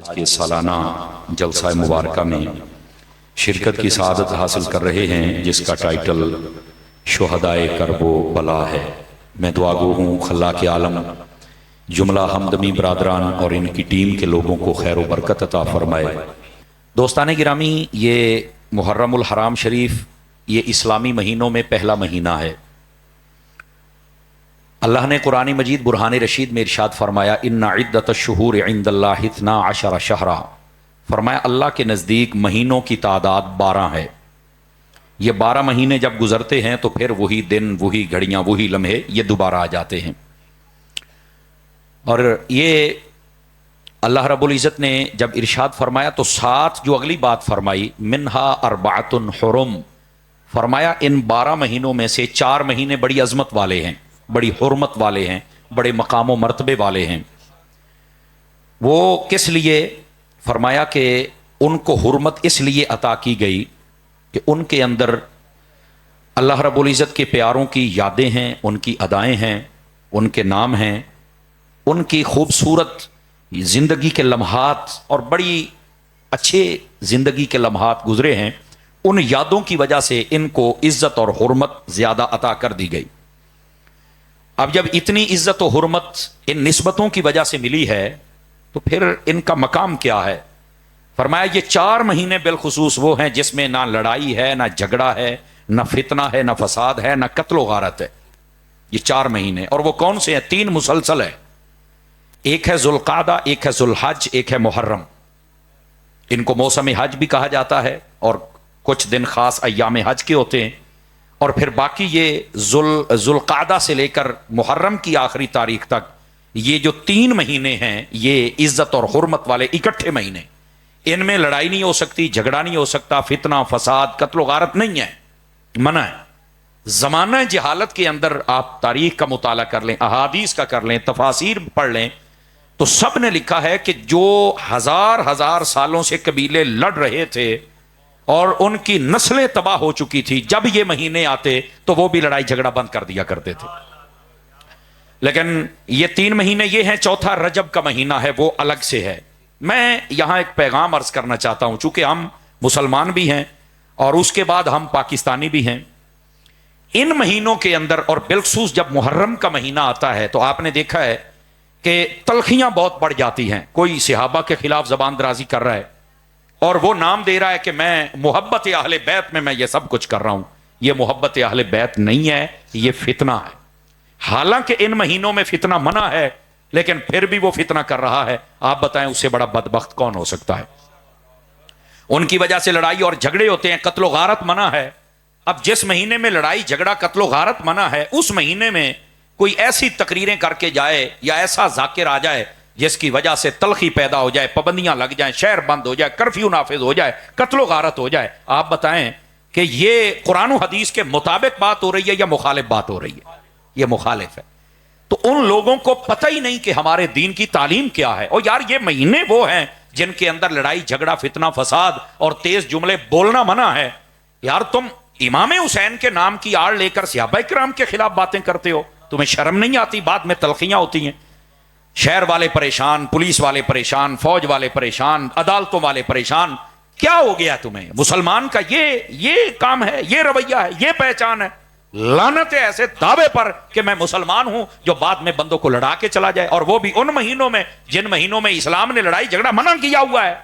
کے سالانہ جلسہ مبارکہ میں شرکت کی سعادت حاصل کر رہے ہیں، جس کا ٹائٹل شہدائے کرب و بلا ہے۔ میں دعا گو ہوں خلاق عالم جملہ ہمدمی برادران اور ان کی ٹیم کے لوگوں کو خیر و برکت عطا فرمائے۔ دوستان گرامی، یہ محرم الحرام شریف یہ اسلامی مہینوں میں پہلا مہینہ ہے۔ اللہ نے قرآن مجید برہان رشید میں ارشاد فرمایا ان عدت الشہور عند اللہ 12 شہرا، فرمایا اللہ کے نزدیک مہینوں کی تعداد 12 ہے۔ یہ 12 مہینے جب گزرتے ہیں تو پھر وہی دن، وہی گھڑیاں، وہی لمحے یہ دوبارہ آ جاتے ہیں۔ اور یہ اللہ رب العزت نے جب ارشاد فرمایا تو ساتھ جو اگلی بات فرمائی منہا اربعۃ حرم، فرمایا ان 12 مہینوں میں سے 4 مہینے بڑی عظمت والے ہیں، بڑی حرمت والے ہیں، بڑے مقام و مرتبے والے ہیں۔ وہ کس لیے؟ فرمایا کہ ان کو حرمت اس لیے عطا کی گئی کہ ان کے اندر اللہ رب العزت کے پیاروں کی یادیں ہیں، ان کی ادائیں ہیں، ان کے نام ہیں، ان کی خوبصورت زندگی کے لمحات اور بڑی اچھے زندگی کے لمحات گزرے ہیں۔ ان یادوں کی وجہ سے ان کو عزت اور حرمت زیادہ عطا کر دی گئی۔ اب جب اتنی عزت و حرمت ان نسبتوں کی وجہ سے ملی ہے تو پھر ان کا مقام کیا ہے؟ فرمایا یہ 4 مہینے بالخصوص وہ ہیں جس میں نہ لڑائی ہے، نہ جھگڑا ہے، نہ فتنہ ہے، نہ فساد ہے، نہ قتل و غارت ہے۔ یہ 4 مہینے، اور وہ کون سے ہیں؟ 3 مسلسل ہے۔ ایک ہے ذوالقعدہ، ایک ہے ذوالحج، ایک ہے محرم۔ ان کو موسم حج بھی کہا جاتا ہے اور کچھ دن خاص ایام حج کے ہوتے ہیں، اور پھر باقی یہ ذوالقعدہ سے لے کر محرم کی آخری تاریخ تک یہ جو 3 مہینے ہیں یہ عزت اور حرمت والے اکٹھے مہینے۔ ان میں لڑائی نہیں ہو سکتی، جھگڑا نہیں ہو سکتا، فتنہ فساد قتل و غارت نہیں ہے، منع ہے۔ زمانہ جہالت کے اندر آپ تاریخ کا مطالعہ کر لیں، احادیث کا کر لیں، تفاسیر پڑھ لیں، تو سب نے لکھا ہے کہ جو ہزار سالوں سے قبیلے لڑ رہے تھے اور ان کی نسلیں تباہ ہو چکی تھی، جب یہ مہینے آتے تو وہ بھی لڑائی جھگڑا بند کر دیا کرتے تھے۔ لیکن یہ 3 مہینے یہ ہیں، چوتھا رجب کا مہینہ ہے وہ الگ سے ہے۔ میں یہاں ایک پیغام عرض کرنا چاہتا ہوں، چونکہ ہم مسلمان بھی ہیں اور اس کے بعد ہم پاکستانی بھی ہیں۔ ان مہینوں کے اندر اور بالخصوص جب محرم کا مہینہ آتا ہے تو آپ نے دیکھا ہے کہ تلخیاں بہت بڑھ جاتی ہیں۔ کوئی صحابہ کے خلاف زبان درازی کر رہا ہے اور وہ نام دے رہا ہے کہ میں محبت اہل بیت میں یہ سب کچھ کر رہا ہوں۔ یہ محبت اہل بیت نہیں ہے، یہ فتنہ ہے۔ حالانکہ ان مہینوں میں فتنہ منع ہے، لیکن پھر بھی وہ فتنہ کر رہا ہے۔ آپ بتائیں اس سے بڑا بدبخت کون ہو سکتا ہے؟ ان کی وجہ سے لڑائی اور جھگڑے ہوتے ہیں، قتل و غارت منع ہے۔ اب جس مہینے میں لڑائی جھگڑا قتل و غارت منع ہے، اس مہینے میں کوئی ایسی تقریریں کر کے جائے یا ایسا ذاکر آ جائے جس کی وجہ سے تلخی پیدا ہو جائے، پابندیاں لگ جائیں، شہر بند ہو جائے، کرفیو نافذ ہو جائے، قتل و غارت ہو جائے، آپ بتائیں کہ یہ قرآن و حدیث کے مطابق بات ہو رہی ہے یا مخالف بات ہو رہی ہے؟ یہ مخالف ہے۔ تو ان لوگوں کو پتہ ہی نہیں کہ ہمارے دین کی تعلیم کیا ہے۔ اور یار یہ مہینے وہ ہیں جن کے اندر لڑائی جھگڑا فتنہ فساد اور تیز جملے بولنا منع ہے۔ یار تم امام حسین کے نام کی آڑ لے کر صحابہ کرام کے خلاف باتیں کرتے ہو، تمہیں شرم نہیں آتی؟ بعد میں تلخیاں ہوتی ہیں، شہر والے پریشان، پولیس والے پریشان، فوج والے پریشان، عدالتوں والے پریشان۔ کیا ہو گیا تمہیں؟ مسلمان کا یہ کام ہے، یہ رویہ ہے، یہ پہچان ہے؟ لعنت ہے ایسے دعوے پر کہ میں مسلمان ہوں جو بعد میں بندوں کو لڑا کے چلا جائے، اور وہ بھی ان مہینوں میں جن مہینوں میں اسلام نے لڑائی جھگڑا منع کیا ہوا ہے۔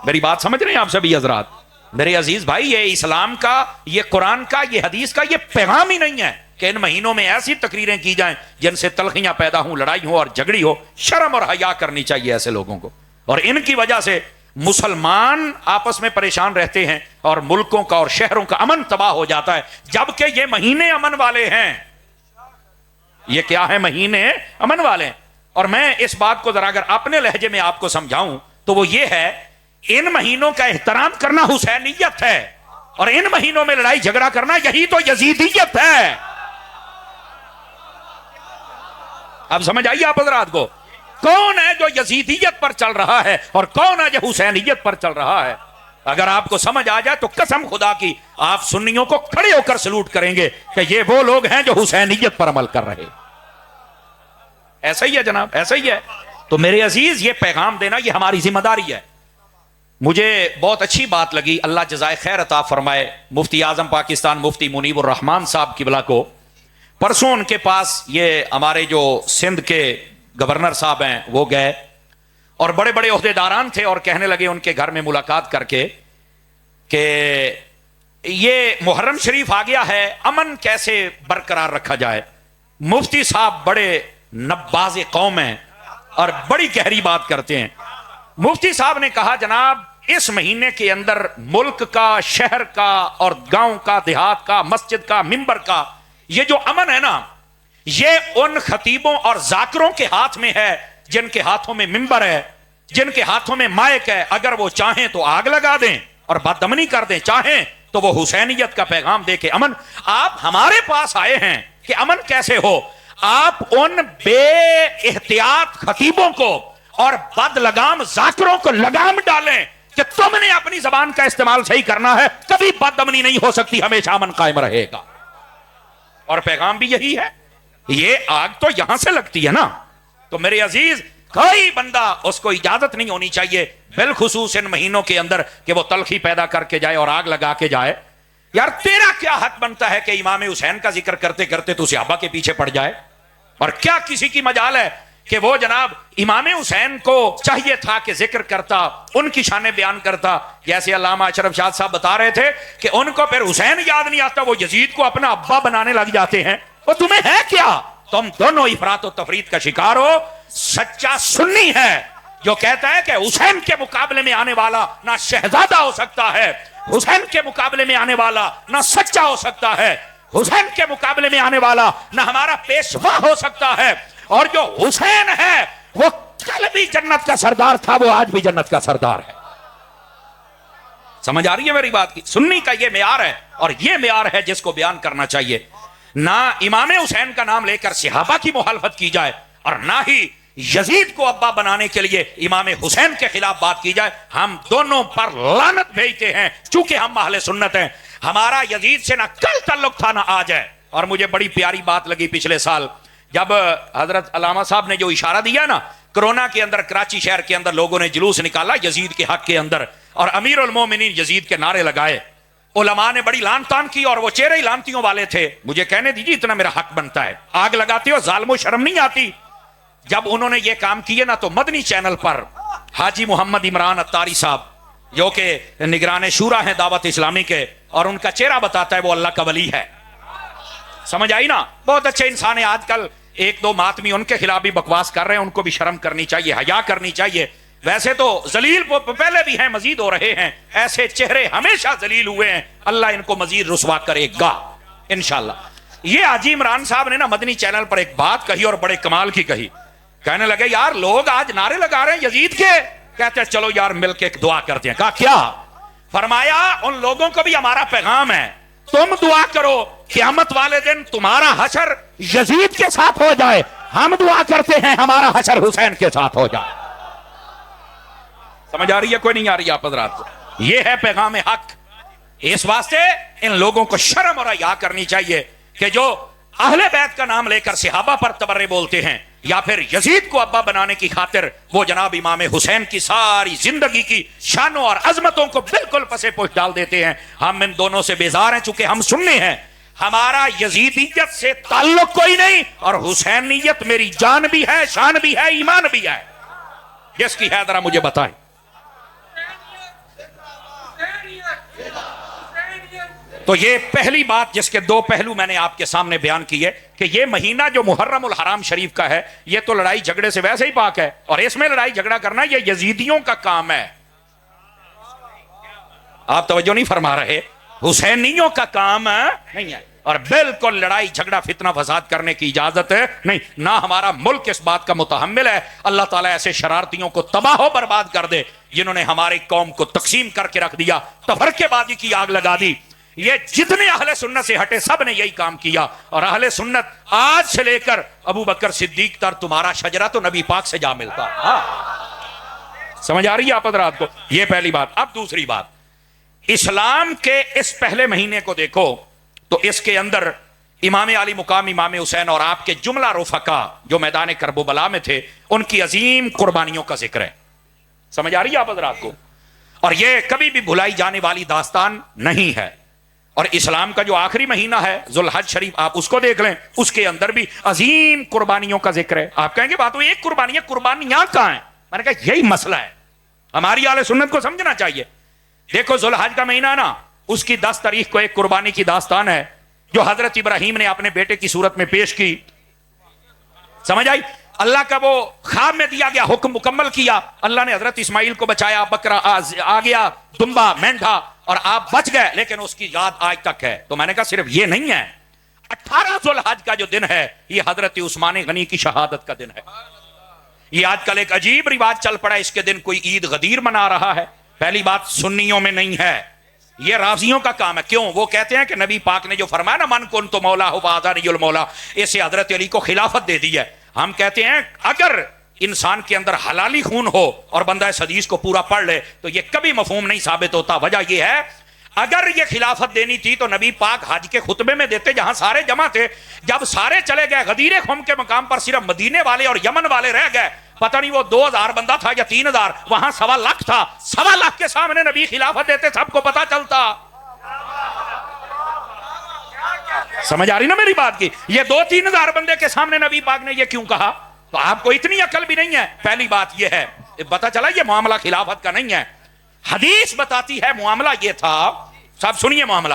میری بات سمجھ رہے ہیں آپ سبھی حضرات؟ میرے عزیز بھائی، یہ اسلام کا، یہ قرآن کا، یہ حدیث کا یہ پیغام ہی نہیں ہے کہ ان مہینوں میں ایسی تقریریں کی جائیں جن سے تلخیاں پیدا ہوں، لڑائی ہو اور جھگڑی ہو۔ شرم اور حیا کرنی چاہیے ایسے لوگوں کو۔ اور ان کی وجہ سے مسلمان آپس میں پریشان رہتے ہیں اور ملکوں کا اور شہروں کا امن تباہ ہو جاتا ہے، جبکہ یہ مہینے امن والے ہیں۔ یہ کیا ہے؟ مہینے امن والے ہیں۔ اور میں اس بات کو ذرا اگر اپنے لہجے میں آپ کو سمجھاؤں تو وہ یہ ہے، ان مہینوں کا احترام کرنا حسینیت ہے، اور ان مہینوں میں لڑائی جھگڑا کرنا یہی تو یزیدیت ہے۔ اب سمجھ آئیے آپ حضرات کو، کون ہے جو یزیدیت پر چل رہا ہے اور کون ہے جو حسینیت پر چل رہا ہے؟ اگر آپ کو سمجھ آ جائے تو قسم خدا کی آپ سنیوں کو کھڑے ہو کر سلوٹ کریں گے کہ یہ وہ لوگ ہیں جو حسینیت پر عمل کر رہے۔ ایسا ہی ہے جناب، ایسا ہی ہے۔ تو میرے عزیز یہ پیغام دینا یہ ہماری ذمہ داری ہے. مجھے بہت اچھی بات لگی, اللہ جزائے خیر عطا فرمائے, مفتی اعظم پاکستان مفتی منیب الرحمان صاحب قبلہ کو پرسوں ان کے پاس یہ ہمارے جو سندھ کے گورنر صاحب ہیں وہ گئے اور بڑے بڑے عہدیداران تھے اور کہنے لگے ان کے گھر میں ملاقات کر کے کہ یہ محرم شریف آ گیا ہے, امن کیسے برقرار رکھا جائے. مفتی صاحب بڑے نباز قوم ہیں اور بڑی گہری بات کرتے ہیں. مفتی صاحب نے کہا جناب اس مہینے کے اندر ملک کا, شہر کا اور گاؤں کا, دیہات کا, مسجد کا, ممبر کا یہ جو امن ہے نا, یہ ان خطیبوں اور ذاکروں کے ہاتھ میں ہے جن کے ہاتھوں میں ممبر ہے, جن کے ہاتھوں میں مائک ہے. اگر وہ چاہیں تو آگ لگا دیں اور بددمنی کر دیں, چاہیں تو وہ حسینیت کا پیغام دے کے امن. آپ ہمارے پاس آئے ہیں کہ امن کیسے ہو. آپ ان بے احتیاط خطیبوں کو اور بد لگام ذاکروں کو لگام ڈالیں کہ تم نے اپنی زبان کا استعمال صحیح کرنا ہے, کبھی بددمنی نہیں ہو سکتی, ہمیشہ امن قائم رہے گا. اور پیغام بھی یہی ہے. یہ آگ تو یہاں سے لگتی ہے نا. تو میرے عزیز کوئی بندہ اس کو اجازت نہیں ہونی چاہیے بالخصوص ان مہینوں کے اندر کہ وہ تلخی پیدا کر کے جائے اور آگ لگا کے جائے. یار تیرا کیا حق بنتا ہے کہ امام حسین کا ذکر کرتے کرتے تو صحابہ کے پیچھے پڑ جائے؟ اور کیا کسی کی مجال ہے کہ وہ جناب امام حسین کو چاہیے تھا کہ ذکر کرتا, ان کی شانیں بیان کرتا. جیسے علامہ اشرف شاد صاحب بتا رہے تھے کہ ان کو پھر حسین یاد نہیں آتا, وہ یزید کو اپنا ابا بنانے لگ جاتے ہیں. وہ تمہیں ہے کیا؟ تم دونوں افراط و تفرید کا شکار ہو. سچا سنی ہے جو کہتا ہے کہ حسین کے مقابلے میں آنے والا نہ شہزادہ ہو سکتا ہے, حسین کے مقابلے میں آنے والا نہ سچا ہو سکتا ہے, حسین کے مقابلے میں آنے والا نہ ہمارا پیشوا ہو سکتا ہے. اور جو حسین ہے وہ کل بھی جنت کا سردار تھا, وہ آج بھی جنت کا سردار ہے. سمجھ آ رہی ہے میری بات کی؟ سنی کا یہ معیار ہے اور یہ معیار ہے جس کو بیان کرنا چاہیے. نہ امام حسین کا نام لے کر صحابہ کی مخالفت کی جائے اور نہ ہی یزید کو ابا بنانے کے لیے امام حسین کے خلاف بات کی جائے. ہم دونوں پر لعنت بھیجتے ہیں چونکہ ہم اہل سنت ہیں. ہمارا یزید سے نہ کل تعلق تھا نہ آج ہے. اور مجھے بڑی پیاری بات لگی پچھلے سال جب حضرت علامہ صاحب نے جو اشارہ دیا نا, کرونا کے اندر کراچی شہر کے اندر لوگوں نے جلوس نکالا یزید کے حق کے اندر اور امیر المومنین یزید کے نعرے لگائے. علماء نے بڑی لان تان کی اور وہ چہرے ہی لانتیوں والے تھے. مجھے کہنے دیجیے اتنا میرا حق بنتا ہے. آگ لگاتے ہو, ظالم و شرم نہیں آتی؟ جب انہوں نے یہ کام کیے نا تو مدنی چینل پر حاجی محمد عمران اتاری صاحب جو کہ نگران شورا ہیں دعوت اسلامی کے, اور ان کا چہرہ بتاتا ہے وہ اللہ کا ولی ہے. سمجھ آئی نا؟ بہت اچھے انسان ہیں. آج کل ایک دو ماتمی ان کے خلاف بھی بکواس کر رہے ہیں, ان کو بھی شرم کرنی چاہیے, حیا کرنی چاہیے. ویسے تو ذلیل پہلے بھی ہیں, مزید ہو رہے ہیں. ایسے چہرے ہمیشہ ذلیل ہوئے ہیں, اللہ ان کو مزید رسوا کرے گا انشاءاللہ. یہ حاجی عمران صاحب نے نا مدنی چینل پر ایک بات کہی اور بڑے کمال کی کہی. کہنے لگے یار لوگ آج نعرے لگا رہے ہیں یزید کے, کہتے ہیں چلو یار مل کے ایک دعا کرتے ہیں. کہا کیا؟ فرمایا ان لوگوں کو بھی ہمارا پیغام ہے, تم دعا کرو قیامت والے دن تمہارا حشر یزید کے ساتھ ہو جائے, ہم دعا کرتے ہیں ہمارا حشر حسین کے ساتھ ہو جائے. سمجھ آ رہی ہے کوئی نہیں آ رہی آپ حضرات کو؟ یہ ہے پیغام حق. اس واسطے ان لوگوں کو شرم اور حیا کرنی چاہیے کہ جو اہل بیت کا نام لے کر صحابہ پر تبرے بولتے ہیں یا پھر یزید کو ابا بنانے کی خاطر وہ جناب امام حسین کی ساری زندگی کی شانوں اور عظمتوں کو بالکل پسے پوش ڈال دیتے ہیں. ہم ان دونوں سے بیزار ہیں چونکہ ہم سننے ہیں. ہمارا یزیدیت سے تعلق کوئی نہیں اور حسینیت میری جان بھی ہے, شان بھی ہے, ایمان بھی ہے. جس کی ہے ذرا مجھے بتائیں. تو یہ پہلی بات جس کے دو پہلو میں نے آپ کے سامنے بیان کیے کہ یہ مہینہ جو محرم الحرام شریف کا ہے یہ تو لڑائی جھگڑے سے ویسے ہی پاک ہے, اور اس میں لڑائی جھگڑا کرنا یہ یزیدیوں کا کام ہے. آپ توجہ نہیں فرما رہے, حسینیوں کا کام نہیں ہے. اور بالکل لڑائی جھگڑا فتنہ فساد کرنے کی اجازت نہیں, نہ ہمارا ملک اس بات کا متحمل ہے. اللہ تعالیٰ ایسے شرارتیوں کو تباہ و برباد کر دے جنہوں نے ہماری قوم کو تقسیم کر کے رکھ دیا, تفرقے بازی کی آگ لگا دی. یہ جتنے اہل سنت سے ہٹے سب نے یہی کام کیا, اور اہل سنت آج سے لے کر ابو بکر صدیق تر تمہارا شجرہ تو نبی پاک سے جا ملتا. سمجھ آ رہی ہے آپ حضرات کو؟ یہ پہلی بات. اب دوسری بات, اسلام کے اس پہلے مہینے کو دیکھو تو اس کے اندر امام علی مقام امام حسین اور آپ کے جملہ رفقا جو میدان کربلا میں تھے، ان کی عظیم قربانیوں کا ذکر ہے. سمجھ آ رہی ہے آپ حضرات کو؟ اور یہ کبھی بھی بھلائی جانے والی داستان نہیں ہے. اور اسلام کا جو آخری مہینہ ہے ذوالحج شریف، آپ اس کو دیکھ لیں، اس کے اندر بھی عظیم قربانیوں کا ذکر ہے. آپ کہیں گے بات ہوئی ایک قربانی ہے، قربانیاں کہاں ہیں؟ میں نے کہا یہی مسئلہ ہے، ہماری اہل سنت کو سمجھنا چاہیے. دیکھو ذوالحج کا مہینہ نا، اس کی 10 تاریخ کو ایک قربانی کی داستان ہے جو حضرت ابراہیم نے اپنے بیٹے کی صورت میں پیش کی. سمجھ آئی؟ اللہ کا وہ خواب میں دیا گیا حکم مکمل کیا. اللہ نے حضرت اسماعیل کو بچایا، بکرا آ گیا، دمبا، مینڈھا، اور آپ بچ گئے، لیکن اس کی یاد آج تک ہے. تو میں نے کہا صرف یہ نہیں ہے، 18 ذوالحج کا جو دن ہے یہ حضرت عثمان غنی کی شہادت کا دن ہے. یہ آج کل ایک عجیب رواج چل پڑا ہے، اس کے دن کوئی عید غدیر منا رہا ہے. پہلی بات سنیوں میں نہیں ہے، یہ رافضیوں کا کام ہے. کیوں؟ وہ کہتے ہیں کہ نبی پاک نے جو فرمایا نا من کن تو مولا ہو فہذا المولا، اسے حضرت علی کو خلافت دے دی ہے. ہم کہتے ہیں اگر انسان کے اندر حلالی خون ہو اور بندہ اس حدیث کو پورا پڑھ لے تو یہ کبھی مفہوم نہیں ثابت ہوتا. وجہ یہ ہے اگر یہ خلافت دینی تھی تو نبی پاک حج کے خطبے میں دیتے جہاں سارے جمع تھے. جب سارے چلے گئے غدیر خم کے مقام پر صرف مدینے والے اور یمن والے رہ گئے. پتہ نہیں وہ 2000 بندہ تھا یا 3000، وہاں 1.25 لاکھ تھا. 1.25 لاکھ کے سامنے نبی خلافت دیتے، سب کو پتا چلتا. سمجھ آ رہی نا میری بات کی؟ یہ 2-3 ہزار بندے کے سامنے نبی پاک نے یہ کیوں کہا؟ تو آپ کو اتنی عقل بھی نہیں ہے. پہلی بات یہ ہے، پتا چلا یہ معاملہ خلافت کا نہیں ہے. حدیث بتاتی ہے معاملہ یہ تھا، سب سنیے معاملہ.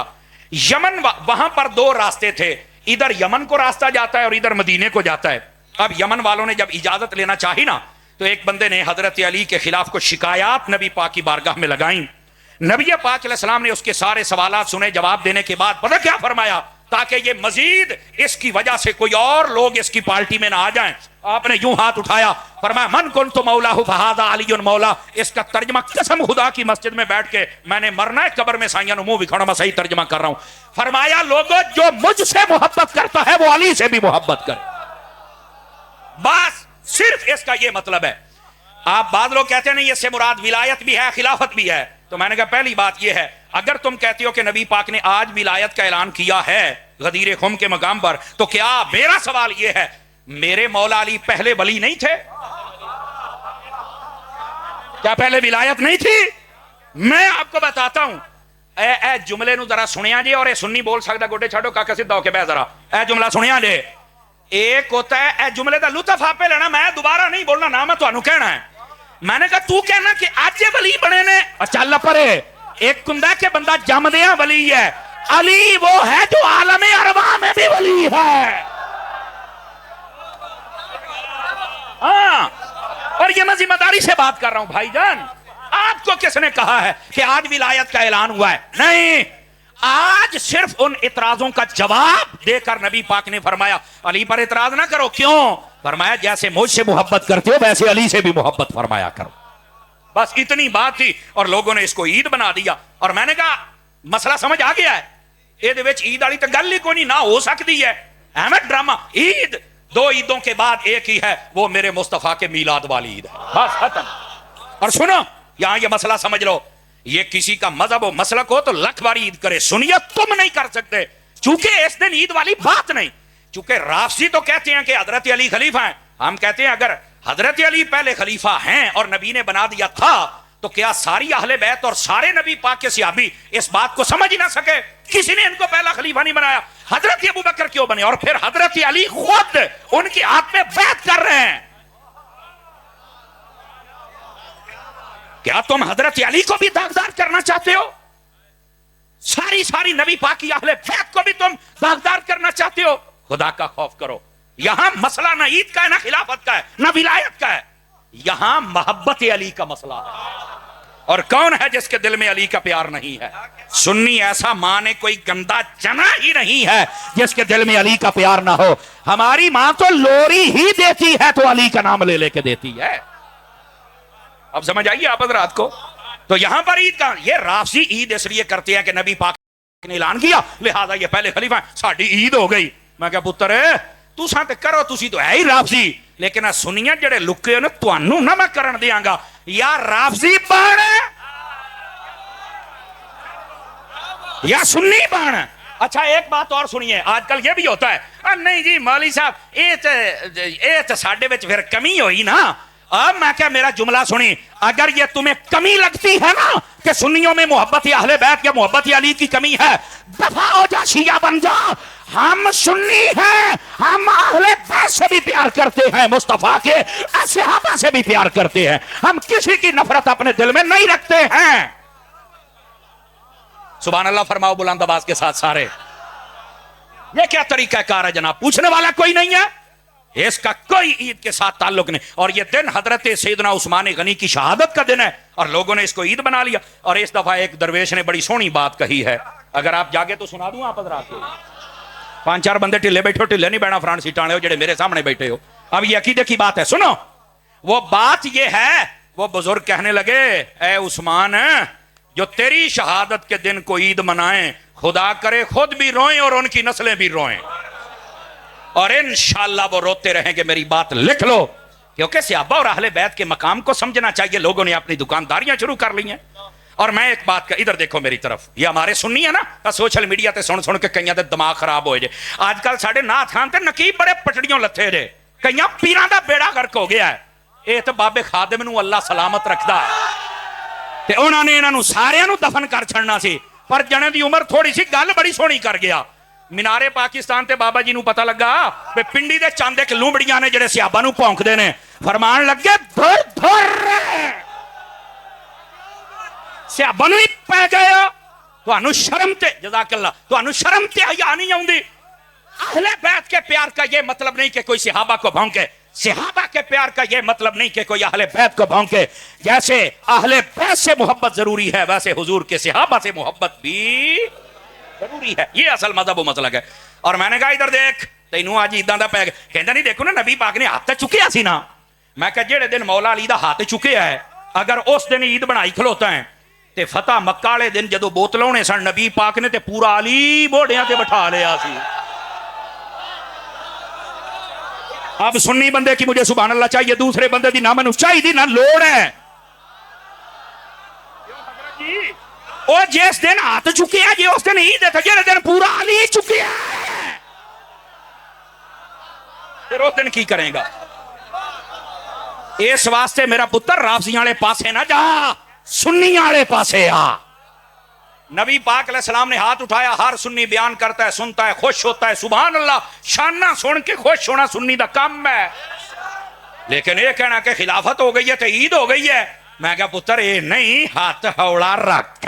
یمن، وہاں پر 2 راستے تھے، ادھر یمن کو راستہ جاتا ہے اور ادھر مدینے کو جاتا ہے. اب یمن والوں نے جب اجازت لینا چاہی نا تو ایک بندے نے حضرت علی کے خلاف کو شکایات نبی پاک کی بارگاہ میں لگائیں. نبی پاک علیہ السلام نے اس کے سارے سوالات سنے. جواب دینے کے بعد پتہ کیا فرمایا؟ تاکہ یہ مزید اس کی وجہ سے کوئی اور لوگ اس کی پارٹی میں نہ آ جائیں، آپ نے یوں ہاتھ اٹھایا، فرمایا من کنت مولا فہذا علی مولا. اس کا ترجمہ قسم خدا کی مسجد میں بیٹھ کے میں نے مرنا ہے قبر میں سائیاں منہ بکھاؤں، میں صحیح ترجمہ کر رہا ہوں. فرمایا لوگوں جو مجھ سے محبت کرتا ہے وہ علی سے بھی محبت کرے. بس صرف اس کا یہ مطلب ہے. آپ بعض لوگ کہتے ہیں نہیں اس سے مراد ولایت بھی ہے خلافت بھی ہے. تو میں نے کہا پہلی بات یہ ہے، اگر تم کہتے ہو کہ نبی پاک نے آج ولایت کا اعلان کیا ہے غدیر خم کے مقام پر، تو کیا میرا سوال یہ ہے میرے مولا علی پہلے ولی نہیں تھے؟ کیا پہلے ولایت نہیں تھی؟ میں آپ کو بتاتا ہوں. اے جملے نو ذرا سنیا جی، اور اے سنی بول سکتا گوڈے چھاڑو کاکا سیدھا ہو کے بہ ذرا. اے جملہ سنیا جی. ایک ہوتا ہے اے جملے دا لطف آپ پہ لینا، میں دوبارہ نہیں بولنا، نہ میں تانوں کہنا ہے. میں نے کہا تو کہنا کہ آج یہ ولی بنے نے، چل پرے. ایک کندہ کہ بندہ جمدیاں ولی ہے، علی وہ ہے جو عالم ارواح میں بھی ولی ہے. ہاں، اور یہ میں ذمہ داری سے بات کر رہا ہوں بھائی جان. آپ کو کس نے کہا ہے کہ آج ولایت کا اعلان ہوا ہے؟ نہیں، آج صرف ان اعتراضوں کا جواب دے کر نبی پاک نے فرمایا علی پر اعتراض نہ کرو. کیوں؟ فرمایا جیسے مجھ سے محبت کرتے ہو ویسے علی سے بھی محبت فرمایا کرو. بس اتنی بات تھی اور لوگوں نے اس کو عید بنا دیا. اور میں نے کہا مسئلہ سمجھ آ گیا ہے، یہ عید والی تو گل ہی کوئی نہیں، نہ ہو سکتی ہے. احمد ڈرامہ عید 2 عیدوں کے بعد ایک ہی ہے، وہ میرے مصطفیٰ کے میلاد والی عید ہے. بس ختم. اور سنو یہاں یہ مسئلہ سمجھ لو، یہ کسی کا مذہب و مسلک ہو تو لکھ باری عید کرے، سنیت تم نہیں کر سکتے چونکہ اس دن عید والی بات نہیں. چونکہ رافضی تو کہتے ہیں کہ حضرت علی خلیفہ ہیں، ہم کہتے ہیں اگر حضرت علی پہلے خلیفہ ہیں اور نبی نے بنا دیا تھا تو کیا ساری اہل بیت اور سارے نبی پاک کے صحابی اس بات کو سمجھ ہی نہ سکے؟ کسی نے ان کو پہلا خلیفہ نہیں بنایا. حضرت ابو بکر کیوں بنے؟ اور پھر حضرت علی خود ان کے ہاتھ میں بیعت کر رہے ہیں. کیا تم حضرت علی کو بھی داغدار کرنا چاہتے ہو؟ ساری نبی پاک کی اہل بیت کو بھی تم داغدار کرنا چاہتے ہو؟ خدا کا خوف کرو. یہاں مسئلہ نہ عید کا ہے، نہ خلافت کا ہے، نہ ولایت کا ہے، یہاں محبت علی کا مسئلہ ہے. اور کون ہے جس کے دل میں علی کا پیار نہیں ہے؟ سنی ایسا ماں نے کوئی گندا جنا ہی نہیں ہے جس کے دل میں علی کا پیار نہ ہو. ہماری ماں تو لوری ہی دیتی ہے تو علی کا نام لے لے کے دیتی ہے. اب سمجھ آئیے آپ حضرات کو. تو یہاں پر عید کا یہ رافضی عید اس لیے کرتے ہیں کہ نبی پاک نے اعلان کیا لہذا یہ پہلے خلیفہ ہیں، ساڈی عید ہو گئی. میں کہا پتر تساں تے کرو، تسی تو ہے ہی رافضی، لیکن سنیاں جڑے لکے نا تانوں نہ میں کرن دیاں گا. یا رافضی بن یا سنی بن، اچھا ایک بات اور سنیے، آج کل یہ بھی ہوتا ہے نہیں جی مولوی صاحب یہ تو ساڈے وچ پھر کمی ہوئی نا. اب میں کیا میرا جملہ سنی، اگر یہ تمہیں کمی لگتی ہے نا کہ سنیوں میں محبت اہل بیت یا محبت علی کی کمی ہے، دفع ہو جا، شیعہ بن جا. ہم سنی ہیں، ہم اہل بیت سے بھی پیار کرتے ہیں، مصطفیٰ کے صحابہ سے بھی پیار کرتے ہیں، ہم کسی کی نفرت اپنے دل میں نہیں رکھتے ہیں. سبحان اللہ فرماؤ بلند آواز کے ساتھ سارے. یہ کیا طریقہ کار ہے جناب؟ پوچھنے والا کوئی نہیں ہے، اس کا کوئی عید کے ساتھ تعلق نہیں. اور یہ دن حضرت سیدنا عثمان غنی کی شہادت کا دن ہے اور لوگوں نے اس کو عید بنا لیا. اور اس دفعہ ایک درویش نے بڑی سونی بات کہی ہے، اگر آپ جاگے تو سنا دوں آپ حضرات کو. 5-4 بندے ٹھلے بیٹھے ہو، ٹھلے نہیں بیٹھنا فرانٹ سیٹانے ہو جڑے میرے سامنے بیٹھے ہو. اب یہ عقیدے کی بات ہے، سنو. وہ بات یہ ہے، وہ بزرگ کہنے لگے اے عثمان جو تیری شہادت کے دن کو عید منائیں، خدا کرے خود بھی روئیں اور ان کی نسلیں بھی روئیں، اور انشاءاللہ وہ روتے رہیں گے. میری بات لکھ لو، کیونکہ صحابہ اور اہل بیت کے مقام کو سمجھنا چاہیے. لوگوں نے اپنی دکانداریاں شروع کر لی ہیں. اور میں ایک بات کا ادھر دیکھو میری طرف، یہ ہمارے سنی ہے نا، سوشل میڈیا تے سن سن کے کئیاں دے دماغ خراب ہوئے جے. آج کل ساڈے نات خان تے نقیب بڑے پٹڑیوں لتھے جے، کئیاں پیراں دا بیڑا غرق ہو گیا ہے. اے تے بابے خادم نو اللہ سلامت رکھدا ہے تے انہاں نے انہاں نو ساریاں نو دفن کر چھڑنا سی، پر جنے دی عمر تھوڑی سی گل بڑی سونی کر گیا. مینارے پاکستان تے بابا جی نو پتہ لگا بے پنڈی دے چاند ایک لومڑیاں نے جڑے صحابہ نو پونک دے نے، فرمان لگے دھر دھر صحابہ نو ہی پہ گئے ہو. تانوں شرم تے جزاک اللہ، تانوں شرم تے حیا نہیں آوندی. اہل بیت کے پیار کا یہ مطلب نہیں کہ کوئی صحابہ کو بھونکے، صحابہ کے پیار کا یہ مطلب نہیں کہ کوئی اہل بیت کو بھونکے. جیسے اہل بیت سے محبت ضروری ہے، ویسے حضور کے صحابہ سے محبت بھی ضروری ہے. یہ اصل مذہب و مسلک ہے. اور میں نے کہا ادھر دیکھ، تینوں آج عیداں دا پہ کہندا نہیں دیکھو نا نبی پاک نے ہاتھ چکیا سی نا. میں کہا جڑے دن مولا علی دا ہاتھ چکیا ہے، اگر اس دن عید بنائی کھلوتا ہے تے فتح مکہ والے دن جدو بوتلوں نے سن نبی پاک نے تے پورا علی بوڑیاں تے بٹھا لیا سی. اب سنی بندے کی مجھے سبحان اللہ چاہیے، دوسرے بندے دی نہ منو چاہیے نہ لوڑ ہے. او جس دن ہاتھ چکے ہیں جی اس دن عید ہے، جڑے دن پورا علی چکے ہیں پھر اس دن کی کریں گا؟ اس واسطے میرا پتر رافضیاں والے پاسے نہ جا، سنی والے پاسے آ. نبی پاک علیہ السلام نے ہاتھ اٹھایا، ہر سنی بیان کرتا ہے، سنتا ہے، خوش ہوتا ہے. سبحان اللہ، شانہ سن کے خوش ہونا سنی دا کم ہے. لیکن یہ کہنا کہ خلافت ہو گئی ہے تو عید ہو گئی ہے، میں کہا پتر اے نہیں، ہاتھ ہوڑا رکھ.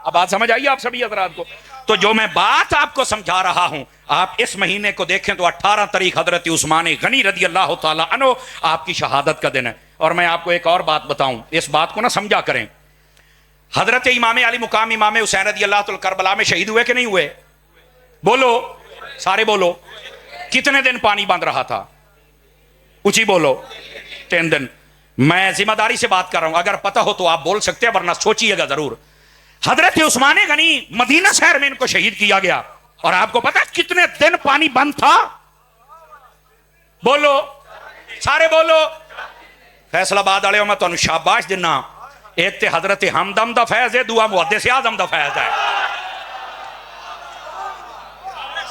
اب بات سمجھ آئیے آپ سبھی حضرات کو؟ تو جو میں بات آپ کو سمجھا رہا ہوں، آپ اس مہینے کو دیکھیں تو 18 تاریخ حضرت عثمان غنی رضی اللہ تعالیٰ عنہ آپ کی شہادت کا دن ہے. اور میں آپ کو ایک اور بات بتاؤں، اس بات کو نہ سمجھا کریں. حضرت امام علی مقام امام حسین رضی اللہ تعالیٰ کربلا میں شہید ہوئے کہ نہیں ہوئے؟ بولو سارے بولو. کتنے دن پانی بند رہا تھا؟ اونچی بولو. 3 دن. میں ذمہ داری سے بات کر رہا ہوں، اگر پتہ ہو تو آپ بول سکتے ہیں ورنہ سوچئے گا ضرور. حضرت عثمان غنی مدینہ شہر میں ان کو شہید کیا گیا، اور آپ کو پتہ کتنے دن پانی بند تھا؟ بولو سارے بولو. فیصلہ آباد والے میں تمہیں شاباش دینا، ایک تے حضرت حمدم دا فیض ہے، دعا محدث اعظم دا فیض ہے.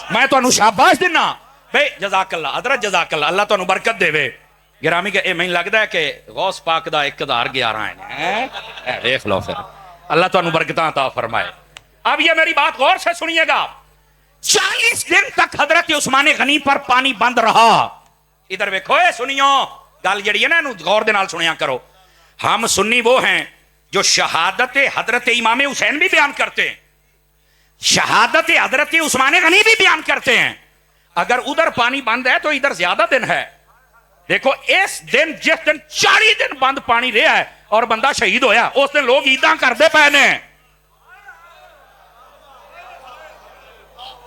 میں تمہیں شاباش دینا بھئی، جزاک اللہ حضرت، جزاک اللہ، اللہ تمہیں برکت دے وے. گرامی کہ میں لگتا ہے کہ غوث پاک دا اقتدار 11 ہے. دیکھ لو پھر، اللہ تمہیں برکتاں عطا فرمائے. اب یہ میری بات غور سے سنیے گا. 40 دن تک حضرت عثمان غنی پر پانی بند رہا. ادھر ویکھو اے سنیو، گل جڑی ہے نا غور دے نال سنیا کرو. ہم سنی وہ ہیں جو شہادت حضرت امام حسین بھی بیان کرتے ہیں، شہادت حضرت عثمان غنی بھی بیان کرتے ہیں. اگر ادھر پانی بند ہے تو ادھر زیادہ دن ہے. دیکھو اس دن جس دن 40 دن بند پانی رہا ہے اور بندہ شہید ہویا، اس دن لوگ عیداں کرتے پے نے.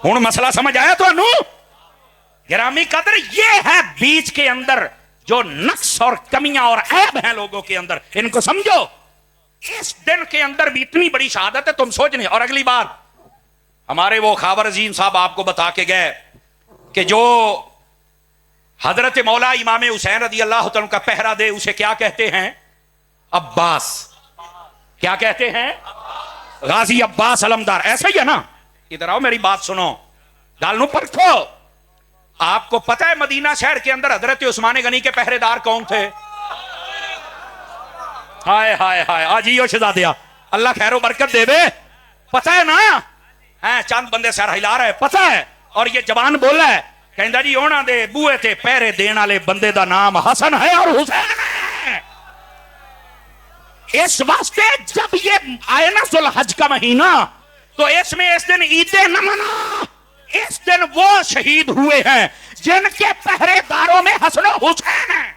ہن مسئلہ سمجھ آیا تو انو گرامی قدر؟ یہ ہے بیچ کے اندر جو نقص اور کمیاں اور عیب ہیں لوگوں کے اندر، ان کو سمجھو. اس دن کے اندر بھی اتنی بڑی شہادت ہے، تم سوچ نہیں. اور اگلی بات، ہمارے وہ خاور عظیم صاحب آپ کو بتا کے گئے کہ جو حضرت مولا امام حسین رضی اللہ تعالیٰ کا پہرا دے اسے کیا کہتے ہیں؟ عباس. کیا کہتے ہیں؟ غازی عباس علمدار. ایسا ہی ہے نا؟ ادھر آؤ میری بات سنو, گل نو پرکھو. آپ کو پتہ ہے مدینہ شہر کے اندر حضرت عثمان غنی کے پہرے دار کون تھے؟ ہائے ہائے ہائے, آج ہی شہزادیا اللہ خیر و برکت دے دے. پتہ ہے نا, چند بندے سر ہلا رہے, پتہ ہے. اور یہ جوان بولا ہے, کہندا جی اونا دے بوئے تے پہرے دین والے بندے دا نام حسن ہے اور حسین ہے. اس واسطے جب یہ آئے نا ذوالحج کا مہینہ, تو اس میں اس دن عید نہ منا. اس دن وہ شہید ہوئے ہیں جن کے پہرے داروں میں حسن و حسین ہیں.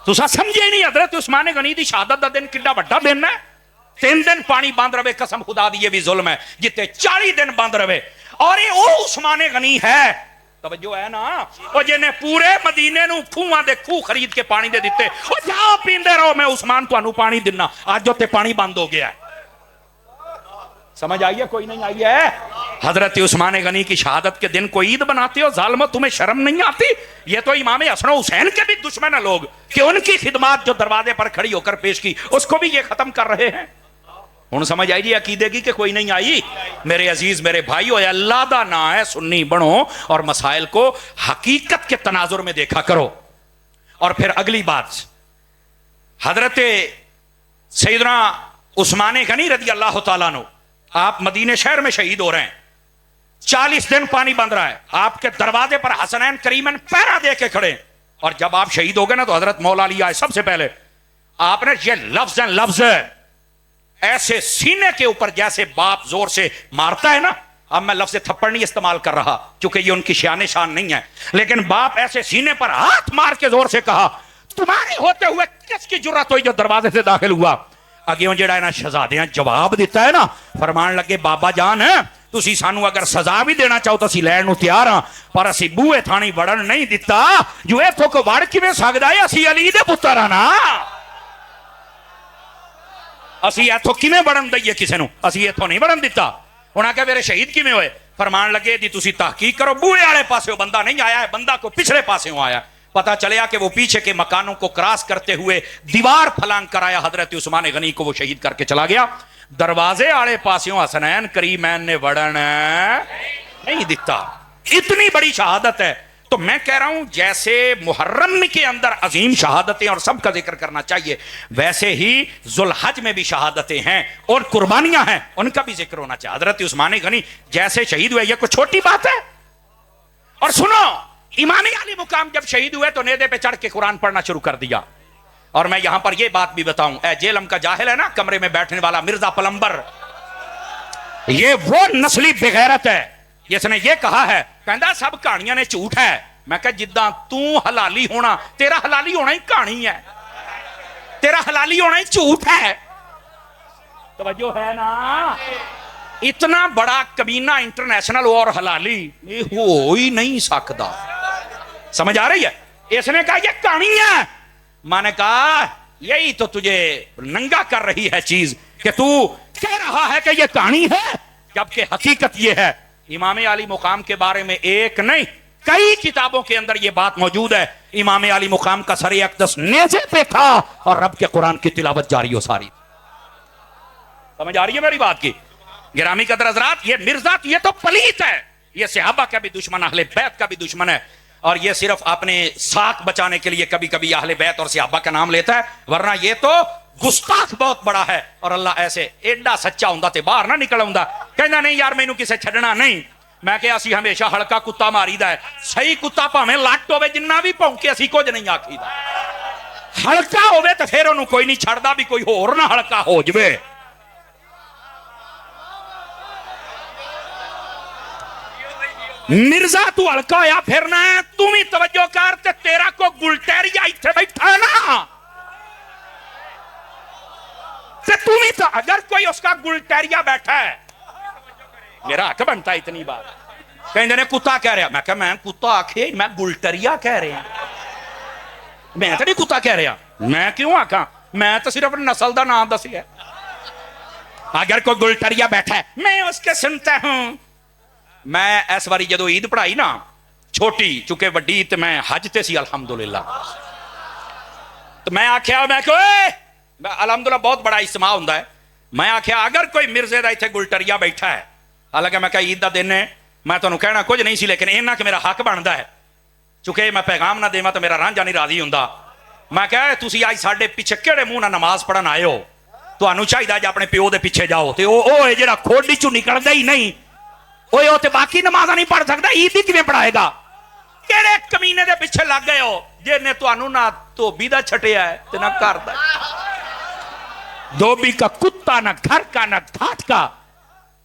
تو سمجھے نہیں حضرت عثمان غنی دی شہادت دا دن کڈا بڑا دن ہے. 3 دن پانی بند رہے, قسم خدا دی یہ بھی ظلم ہے جتے 40 دن بند رہے. اور یہ او عثمان غنی ہے, توجہ ہے نا, اور جنہیں پورے مدینے نو کھواں دے کھو خرید کے پانی دے دیتے, اور جاؤ پیندے رہو, میں عثمان تو انو پانی دینا. آج جو تے پانی بند ہو گیا ہے. سمجھ آئیے کوئی نہیں آئی ہے؟ حضرت عثمان غنی کی شہادت کے دن کو عید بناتے ہو, ظالمو تمہیں شرم نہیں آتی؟ یہ تو امام حسن و حسین کے بھی دشمن ہیں لوگ, کہ ان کی خدمات جو دروازے پر کھڑی ہو کر پیش کی اس کو بھی یہ ختم کر رہے ہیں. ہن سمجھ آئی جی عقیدے کی کہ کوئی نہیں آئی؟ میرے عزیز میرے بھائیو, اللہ دا نا ہے, سنی بنو اور مسائل کو حقیقت کے تناظر میں دیکھا کرو. اور پھر اگلی بات, حضرت سیدنا عثمان غنی رضی اللہ تعالیٰ عنہ, آپ مدینہ شہر میں شہید ہو رہے ہیں, 40 دن پانی بند رہا ہے, آپ کے دروازے پر حسنین کریمین پہرا دے کے کھڑے. اور جب آپ شہید ہو گئے نا, تو حضرت مولا علی آئے سب سے پہلے. آپ نے یہ لفظ ایسے سینے کے اوپر جیسے باپ زور سے مارتا ہے نا, اب میں لفظ تھپڑ نہیں استعمال کر رہا چونکہ یہ ان کی شان نہیں ہے, لیکن باپ ایسے سینے پر ہاتھ مار کے زور سے کہا, تمہارے ہوتے ہوئے کس کی جرات ہوئی جو دروازے سے داخل ہوا؟ اگیوں جڑا ہے نا شہزادیاں جواب دیتا ہے نا, فرمان لگے بابا جان تسی سانو اگر سزا بھی دینا چاہو تو اسی لین نو تیار ہاں, پر اسی بوئے تھانی وڑن نہیں دیتا. جو ایتھوں کو وڑ کیویں سکدا ہے؟ اسی علی دے پتر ہاں نا, اسی ایتھوں کیویں وڑن دئیے کسے نو؟ اسی ایتھوں نہیں وڑن دیتا. انہاں کہ میرے شہید کیویں ہوئے؟ فرمان لگے دی تسی تحقیق کرو, بوئے والے پاسے بندہ نہیں آیا ہے, بندہ کو پچھلے پاسے آیا ہے. پتا چلیا کہ وہ پیچھے کے مکانوں کو کراس کرتے ہوئے دیوار پھلانگ کر آیا, حضرت عثمان غنی کو وہ شہید کر کے چلا گیا. دروازے آڑے پاسیوں حسنین کریمین نے وڑن نہیں دیتا. اتنی بڑی شہادت ہے. تو میں کہہ رہا ہوں جیسے محرم کے اندر عظیم شہادتیں اور سب کا ذکر کرنا چاہیے, ویسے ہی ذوالحج میں بھی شہادتیں ہیں اور قربانیاں ہیں, ان کا بھی ذکر ہونا چاہیے. حضرت عثمان غنی جیسے شہید ہوئے, یہ کوئی چھوٹی بات ہے؟ اور سنو, امام علی مقام جب شہید ہوئے تو نیزے پہ چڑھ کے قرآن پڑھنا شروع کر دیا. اور میں یہاں پر یہ بات بھی بتاؤں, اے جیلم کا جاہل ہے نا کمرے میں بیٹھنے والا مرزا پلمبر, یہ وہ نسلی بغیرت ہے جس نے یہ کہا ہے, کہندا سب کہانیاں نے جھوٹ ہے. میں کہا جداں تو حلالی ہونا, تیرا حلالی ہونا ہی کہانی ہے, تیرا حلالی ہونا ہی جھوٹ ہے. توجہ ہے نا؟ اتنا بڑا کمینہ انٹرنیشنل اور حلالی یہ ہو ہی نہیں سکتا. سمجھ آ رہی ہے؟ اس نے کہا یہ کہانی ہے. میں نے کہا یہی تو تجھے ننگا کر رہی ہے چیز کہ تو کہہ رہا ہے کہ یہ کہانی ہے, جبکہ حقیقت یہ ہے. امام علی مقام کے بارے میں ایک نہیں کئی کتابوں کے اندر یہ بات موجود ہے, امام علی مقام کا سر اقدس نیزے پہ تھا اور رب کے قرآن کی تلاوت جاری ہو ساری. سمجھ آ رہی ہے میری بات کی؟ گرامی قدر حضرات, یہ مرزا یہ تو پلیت ہے, یہ صحابہ کا بھی دشمن, اہل بیت کا بھی دشمن ہے, اور یہ صرف اپنے ساکھ بچانے کے لیے کبھی کبھی اہل بیت اور صحابہ کا نام لیتا ہے, ورنہ یہ تو گستاخ بہت بڑا ہے. اور اللہ ایسے ایڈا سچا ہوندا تے باہر نہ نکل ہوندا, کہنا نہیں یار مینوں کسے چھڈنا نہیں. میں کہ اسی ہمیشہ ہلکا کتا ماری دا ہے, صحیح کتا پاویں لٹ ہوے جنہ بھی پونکے اسی کچھ نہیں آکھیدا. ہلکا ہوے تے پھر اونوں کوئی نہیں چھڑدا بھی کوئی ہور نہ ہلکا ہو جوے. مرزا تو ہلکا ہویا پھرنا ہے, تم ہی توجہ کر تے تیرا کو گلٹیریا ایتھے بیٹھا ہے نا, تے تم ہی تو اگر کوئی اس کا گلٹیریا بیٹھا ہے, میرا حق بنتا ہے اتنی بات. کہیں نے کتا کہہ رہا, میں کہا میں کتا آکھے, میں گلٹریا کہہ رہا, میں تو نہیں کتا کہہ رہا. میں کیوں آکھاں, میں تو صرف نسل دا نام دسی ہے. اگر کوئی گلٹریا بیٹھا ہے میں اس کے سنتا ہوں. میں اس باری جدو عید پڑھائی نا چھوٹی, چونکہ وڈی تے میں حج تے سی الحمدللہ, تو میں آکھیا, میں کہ الحمدللہ بہت بڑا اجتماع ہوندا ہے, میں آخیا اگر کوئی مرزے دا اتنے گلٹریا بیٹھا ہے، حالانکہ میں کہا عید دا دن ہے، میں تمہیں کہنا کچھ نہیں سی، لیکن اینا کہ میرا حق بنتا ہے، چونکہ میں پیغام نہ دیواں تو میرا رانجھا نہیں راضی ہوندا۔ میں کہا تسی آج ساڈے پیچھے کہڑے منہ نال نماز پڑھن آئے ہو؟ تانوں چاہیے جے اپنے پیو دے پیچھے جاؤ، تے او جڑا کھوڈی چوں نکلدا ہی نہیں، او تے باقی نمازاں نہیں پڑھ سکدا، عید دی کیویں پڑھائے گا؟ کہڑے کمینے دے پیچھے لگ گئے ہو جن نے تانوں نہ دھوبی دا چھٹیا ہے تے نہ گھر دا؟ دھوبی کا کتا نہ گھر کا نہ گھاٹ کا۔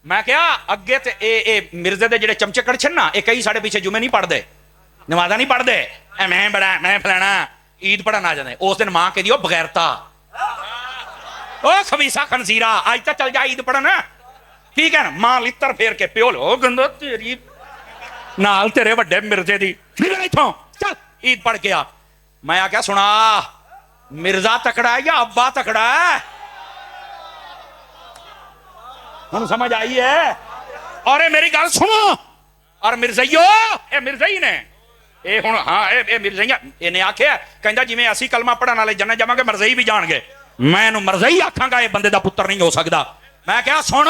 میں کہا اگے تے اے مرزے دے جڑے چمچے کڑچن نا، اے کئی ساڈے پیچھے جمعے نہیں پڑھ دے، نمازاں نہیں پڑھ دے، اے میں بڑا میں فلانا عید پڑھن آ جاندے۔ اس دن ماں کہ دیو بغیرتا، او خبیثہ خنزیرا، آج تا چل جا عید پڑھن، ٹھیک ہے نا؟ ماں لتر پھیر کے پیو لو گندو تیری نال تیرے وڈے مرزے دی، نکل ایتھوں چل عید پڑھ کے آ۔ میں آ کیا سنا، مرزا تکڑا ہے یا ابا تکڑا ہے؟ ہن سمجھ آئی ہے؟ اور اے میری گل سنو، اور مرزائیو اے مرزائی نے اے ہن ہاں اے مرزائیاں انہیں آکھیا کہندا جویں اسی کلمہ پڑھن والے جنت جاواں گے مرزائی بھی جان گے، میں اینوں مرزائی آکھاں گا، اے بندے دا پتر نہیں ہو سکدا۔ میں کہا سن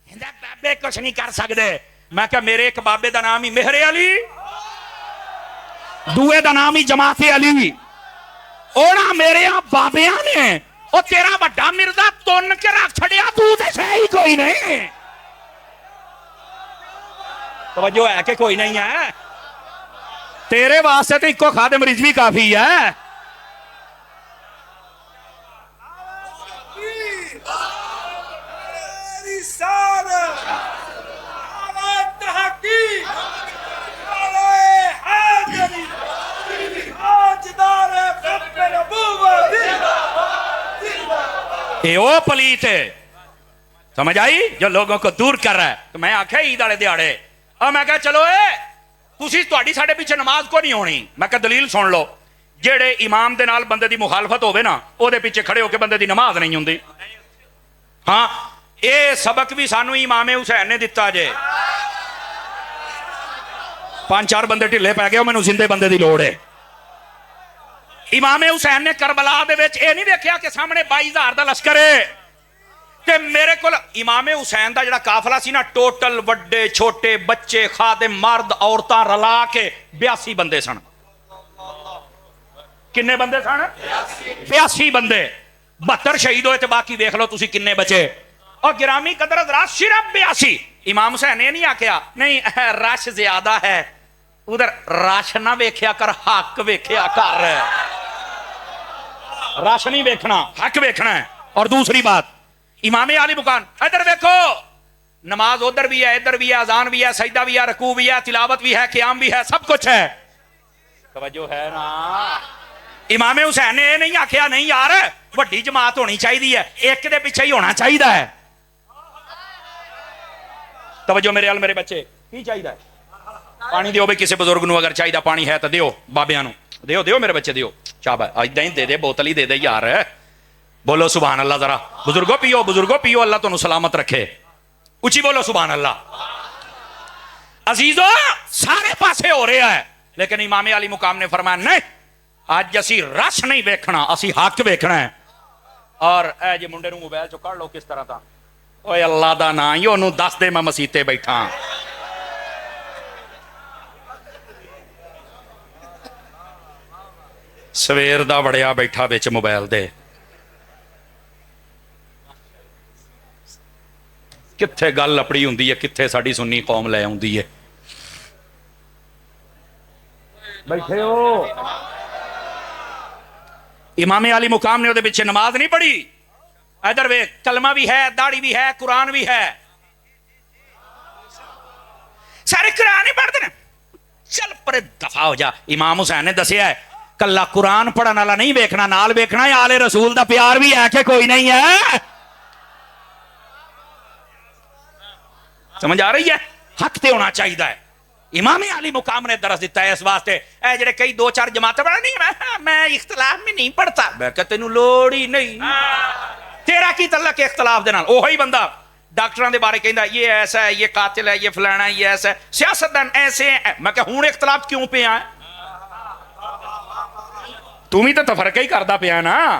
کہندا بابے کچھ نہیں کر سکدے۔ میں کہا میرے ایک بابے دا نام ہی مہر علی، دوے دا نام ہی جماعت علی، اونا میرے بابیاں نے او تیرا بڑا مرزا تن کے رکھ چھڑیا، تو تے صحیح کوئی نہیں۔ توجہ ہے کہ کوئی نہیں ہے؟ تیرے واسطے تو ایک خادم رضوی کافی ہے۔ اے او پلیت ہے، سمجھ آئی، جو لوگوں کو دور کر رہا ہے۔ تو میں آکھا عید والے دیہاڑے، اور میں کہا چلو تسی تہاڈی ساڈے پیچھے نماز کو نہیں ہونی۔ میں کہا دلیل سن لو، جیڑے امام دے نال بندے دی مخالفت ہوے نا، او دے پیچھے کھڑے ہو کے بندے دی نماز نہیں ہوندی۔ ہاں اے سبق بھی سانو امام حسین نے دتا جے۔ 5-4 بندے ڈھلے پی گئے، مینوں زندے بندے دی لوڑ ہے۔ امام حسین نے کربلا دے وچ اے نہیں دیکھیا کہ سامنے 22,000 دا لشکر ہے تے میرے کول امام حسین دا جڑا قافلہ سی نا، ٹوٹل وڈے چھوٹے بچے خادم مرد عورتاں رلا کے 82 بندے سن۔ کنے بندے سن؟ 82 بندے۔ 72 شہید ہوئے تے باقی دیکھ لو تسی کنے بچے۔ اور گرامی قدر حضرات صرف 82۔ امام حسین نے نہیں آکھیا نہیں رش زیادہ ہے، ادھر رش نہ ویکھیا کر، حق ویکھیا کر، رش نہیں ویکھنا، حق ویکھنا ہے۔ اور دوسری بات امام علی مقام، ادھر دیکھو نماز ادھر بھی ہے، ادھر بھی ہے، اذان بھی ہے، سجدہ بھی ہے، رکوع بھی ہے، تلاوت بھی ہے، قیام بھی ہے، سب کچھ ہے۔ توجہ ہے نا؟ امام حسین نے نہیں آکھیا نہیں یار وڈی جماعت ہونی چاہیے، ایک دے پیچھے ہی ہونا چاہیے۔ توجہ میرے ال میرے بچے، کی چاہیے؟ پانی دیو بھائی، کسی بزرگ نو اگر چاہیے پانی ہے تو دیو، بابیاں نو دیو، دیو میرے بچے دیو، شاباش، ادھر ہی دے دے، بوتل ہی دے دے یار۔ بولو سبحان اللہ ذرا، بزرگوں پیو، بزرگوں پیو، اللہ تمہیں سلامت رکھے، اچھی بولو سبحان اللہ۔ عزیزو سارے پاسے ہو رہا ہے، لیکن امام علی مقام نے فرمایا نہیں، آج اسی رش نہیں ویکھنا، اسی حق ویکھنا ہے۔ اور اے جی منڈے نو موبائل چو کر لو کس طرح تھا، اوے اللہ دا نا ہی انہوں دس دے میں مسیتے بیٹھا۔ سویر دا بڑیا بیٹھا بچ موبائل دے، کتھے گل اپڑی ہوندی ہے، کتھے ساڈی سنی قوم لے آوندی ہے۔ بیٹھے ہو امام علی مقام نے وہ پیچھے نماز نہیں پڑھی، ادھر وے کلمہ بھی ہے، داڑھی بھی ہے، قرآن بھی ہے، سارے قرآن ہی پڑھتے ہیں۔ چل پر دفاع ہو جا، امام حسین نے دسیا ہے کلا قرآن پڑھن والا نہیں ویکھنا، نال ویکھنا ہے آل رسول دا پیار بھی ہے کہ کوئی نہیں ہے۔ سمجھ آ رہی ہے؟ حق تے ہونا چاہیے۔ امام علی مقام نے درس دیتا ہے اس واسطے، اے جڑے کئی 2-4 جماعتیں پڑھا نہیں، میں اختلاف میں نہیں پڑھتا، میں کہ تینوں لوڑ ہی نہیں، تیرا کی تعلق ہے اختلاف دے نال؟ اوہی بندہ ڈاکٹراں دے بارے کہندا یہ ایسا ہے، یہ قاتل ہے، یہ فلانا ہے، یہ ایسا ہے، سیاستدان ایسے ہیں۔ میں کہ ہن اختلاف کیوں پہ ہے؟ تم ہی تو تفرقہ ہی کردا پیا نا۔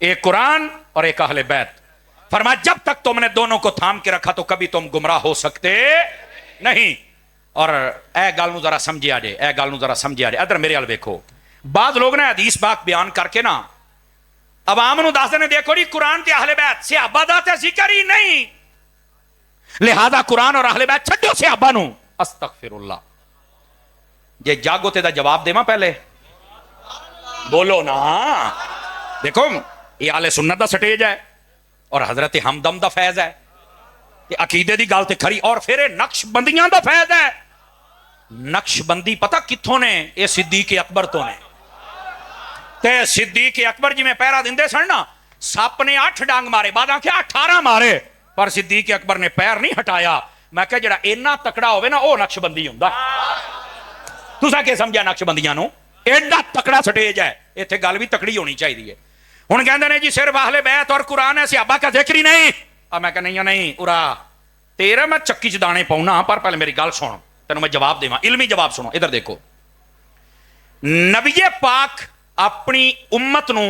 ایک قرآن اور ایک اہل بیت. فرمایا جب تک تم نے دونوں کو تھام کے رکھا تو کبھی تم گمراہ ہو سکتے نہیں. اور اے گل نو ذرا سمجھیا جے, اے گل نو ذرا سمجھیا جے. ادھر میرے ال ویکھو, بعض لوگ نے حدیث پاک بیان کر کے نا عوام نو دس دے دیکھو جی قرآن تے اہل بیت صحابہ دا تے ذکر ہی نہیں, لہذا قرآن اور اہل بیت چھڈو صحابہ نو. استغفر اللہ. جے جاگو تے دا جواب دیواں پہلے بولو نا. دیکھو یہ اہل سنت دا سٹیج ہے اور حضرت ہمدم دا فیض ہے, یہ عقیدے دی گل تے کھری. اور پھر یہ نقش بندیاں دا فیض ہے. نقش بندی پتہ کتھوں نے؟ یہ صدیق اکبر تو نے. تے صدیق اکبر جی میں پیرا دیندے سن نا, سپ نے 8 ڈانگ مارے, بعد آنکھیں 18 مارے, پر صدیق اکبر نے پیر نہیں ہٹایا. میں کہ جڑا اینا تکڑا ہوئے نا او نقش بندی ہوندا. تساں کہ سمجھا نقش بندیاں نو؟ ایڈا تکڑا سٹیج ہے, ایتھے گل بھی تکڑی ہونی چاہیے. ہن کہندے نے جی صرف اہل بیت اور قرآن ہے, صحابہ کا ذکر ہی نہیں. اب میں کہ نہیں ارا تیرا میں چکی چ دانے پاؤنا, پر پہلے میری گل سن, تینوں میں جواب دیواں, علمی جواب سنو. ادھر دیکھو, نبی پاک اپنی امت نو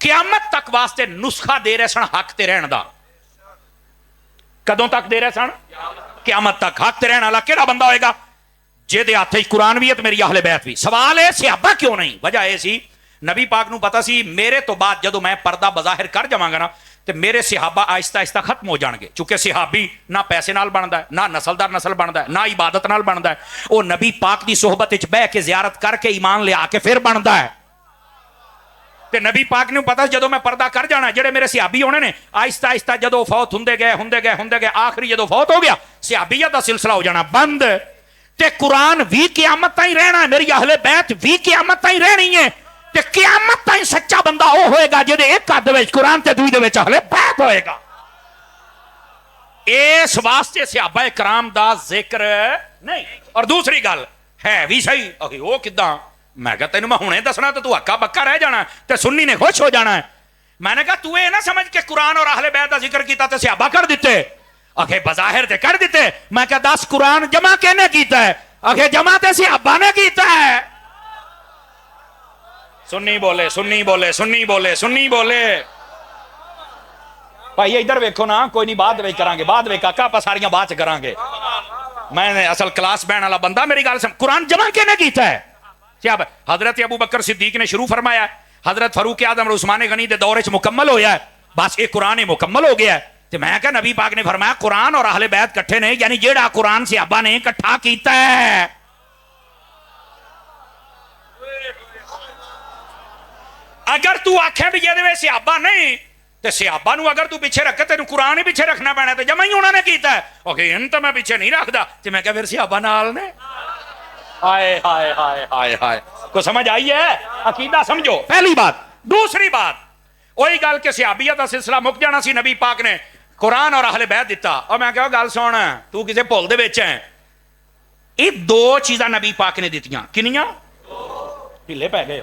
قیامت تک واسطے نسخہ دے رہے سن حق تے رہن دا. کدوں تک دے رہے سن؟ قیامت تک. حق تے رہن والا کیڑا بندہ ہوئے گا؟ جے دے ہاتھ قرآن بھی ہے تو میری اہل بیت بھی. سوال ہے صحابہ کیوں نہیں؟ وجہ یہ سی نبی پاک نو پتا سی میرے تو بعد جدو میں پردہ بظاہر کر جاواں گا نا تو میرے صحابہ آہستہ آہستہ ختم ہو جان گے. چونکہ صحابی نہ پیسے نال بنتا ہے, نہ نسل در نسل بنتا ہے, نہ عبادت نال بنتا ہے. وہ نبی پاک دی صحبت وچ بہ کے زیارت کر کے ایمان لے آ کے پھر بنتا ہے. تے نبی پاک نے پتا جدو میں پردہ کر جانا, جڑے میرے صحابی ہونے نے آہستہ آہستہ جدو فوت ہوندے گئے آخری جدو فوت ہو گیا صحابیت دا سلسلہ ہو جانا بند. تے قرآن بھی قیامت تائیں رہنا ہے, میری اہل بیت بھی قیامت تائیں رہنی ہے. تے قیامت تائیں سچا بندہ وہ ہوئے گا جدے ایک ہاتھ وچ قرآن تے دوسرے وچ اہل بیت ہوئے گا. اس واسطے صحابہ کرام دا ذکر نہیں. اور دوسری گل ہے بھی صحیح, وہ کداں؟ میں کہا تینوں میں ہنے دسنا تو ہکا بکا رہ جانا تے سنی نے خوش ہو جانا ہے. میں نے کہا تو یہ نہ سمجھ کہ قرآن اور اہل بیت دا ذکر کیتا تے صحابہ کر دیتے. آخے بظاہر تے کر دیتے. میں کہا 10 قرآن جمع کہنے کیتا ہے؟ آخے جمع تے صحابہ نے کیتا ہے. سنی بولے سنی بولے سنی بولے سنی بولے. بھائی ادھر ویکھو نا, کوئی نہیں بعد وچ کران گے, بعد وچ کاکا آپ ساریاں بعد چ کران گے. میں نے اصل کلاس بہن والا بندہ, میری گل سن. قرآن جمع کہنے کیتا ہے؟ صحابہ. حضرت ابو بکر صدیق نے شروع فرمایا, حضرت فاروق اعظم اور عثمان غنی دے دور وچ مکمل ہویا ہے, بس یہ قرآن مکمل ہو گیا ہے. تے میں کہا نبی پاک نے فرمایا قرآن اور اہل بیت کٹھے نہیں, یعنی جیڑا قرآن صحابہ نے اکٹھا کیتا ہے. اگر تو آکھے بھی یہ صحابہ نہیں تے صحابہ نو اگر تو پیچھے رکھے تینوں قرآن ہی پیچھے رکھنا پینا تے جمع ہی انہوں نے کیتا ہے. اوکے ان تو میں پیچھے نہیں رکھدا. تے میں کہا پھر صحابہ نال نے. ہائے ہائے ہائے ہائے ہائے, کو سمجھ آئی ہے؟ عقیدہ سمجھو پہلی بات. دوسری بات وہی گل کہ صحابیت کا سلسلہ مک جانا سی, نبی پاک نے قرآن اور اہل بیت دیتا. اور میں کہا گل سن, تو کسے بھول دے وچ ہے. یہ 2 چیزاں نبی پاک نے دتیاں. کنیاں؟ ڈھلے پہ گئے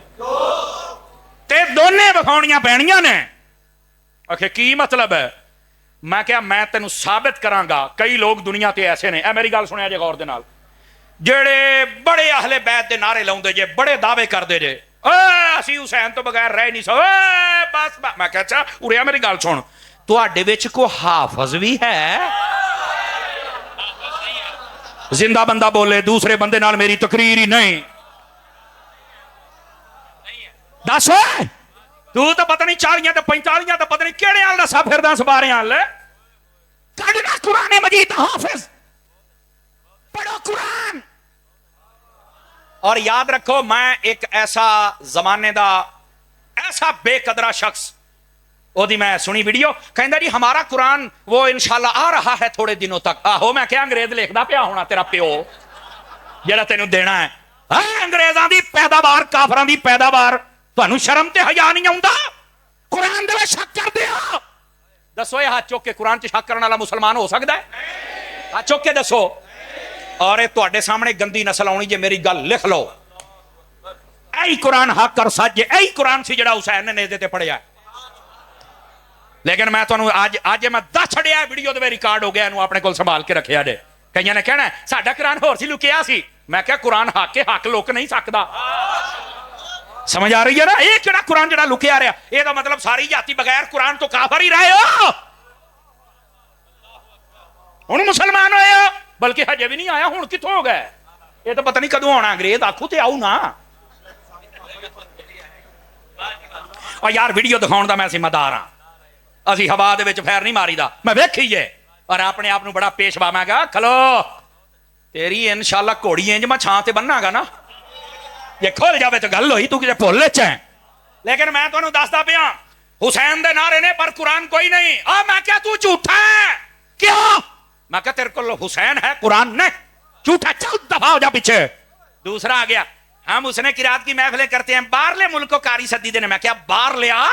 تے دونے وکھاؤنیاں پینیاں نے. آخے کی مطلب ہے؟ میں کہا میں تینوں ثابت کراں گا. کئی لوگ دنیا تے ایسے نے, اے میری گل سنیا جے غور دے نال, جڑے بڑے اہل بیت دے نعرے لاؤندے جے, بڑے دعوے کردے جے, اسی حسین تو بغیر رہ نہیں سو, بس. میں کہا اچھا اریا میری گل سن, تواڈے وچ کو حافظ بھی ہے؟ زندہ بندہ بولے, دوسرے بندے نال میری تقریر ہی نہیں. دس تو پتہ نہیں 40 تے 45 تے پتہ نہیں کیڑے حال دسا پھردا سبارے حال. کڈنا قرآن مجید حافظ, پڑھو قرآن. اور یاد رکھو میں ایک ایسا زمانے دا ایسا بے قدرہ شخص, وہ دی میں سنی ویڈیو, کہندا جی ہمارا قرآن وہ انشاءاللہ آ رہا ہے تھوڑے دنوں تک. آہو میں کیا انگریز لکھدا پیا ہونا تیرا پیو جڑا تینوں دینا ہے. انگریزاں دی پیداوار, کافراں دی پیداوار, تانوں شرم تے حیا نہیں آوندا؟ قرآن دے وچ شک کر دیا. دسو یہ ہاتھ چوک کے قرآن چ شک کرنے والا مسلمان ہو سکدا ہے؟ ہاتھ چوک کے دسو. اور یہ تواڈے سامنے گندی نسل آنی جے, میری گل لکھ لو. اے قرآن حق اور سچ, اے قرآن سی جڑا حسین نے نیزے تے پڑھیا. لیکن میں تانوں اج میں دس چھڑیا ویڈیو دے ریکارڈ ہو گیا, اینو اپنے کول سنبھال کے رکھیا جے. کئیاں نے کہنا ساڈا قرآن ہور سی لکیا سی. میں کہا قرآن حق کے حق لک نہیں سکدا. سمجھ آ رہی ہے نا؟ ایک جڑا قرآن جڑا لکیا رہا یہ تو مطلب ساری جاتی بغیر قرآن تو کافر ہی رہے ہو، ہوں مسلمان ہوئے ہو، بلکہ ہجے بھی نہیں آیا، ہوں کتوں ہو گئے؟ یہ تو پتہ نہیں کدوں آنا، انگریز آخو تے آؤ نا۔ اور یار ویڈیو دکھاؤن دا میں ذمہ دار ہاں، اسی ہوا دے وچ پھیر نہیں ماری دا، میں ویکھی ہے اور اپنے آپ بڑا پیشوا، میں کہا کھلو تیری انشاءاللہ گھوڑی انج میں چھاں تے بننا گا نا، یہ کھول جاوے تو گل ہوئی، تو کسے بھول لے چاہیں۔ لیکن میں تمہیں دستا پیا حسین دے نعرے نے پر قرآن کوئی نہیں۔ میں کیا تو جھوٹا ہے؟ کیوں؟ میں کہا تیرے کو حسین ہے قرآن نہیں، جھوٹا، چل دفعہ ہو جا پیچھے۔ دوسرا آ گیا ہم اس نے قرات کی محفلیں کرتے ہیں، باہر لے ملک کو کاری سدی دینے، میں کیا باہر لے آ؟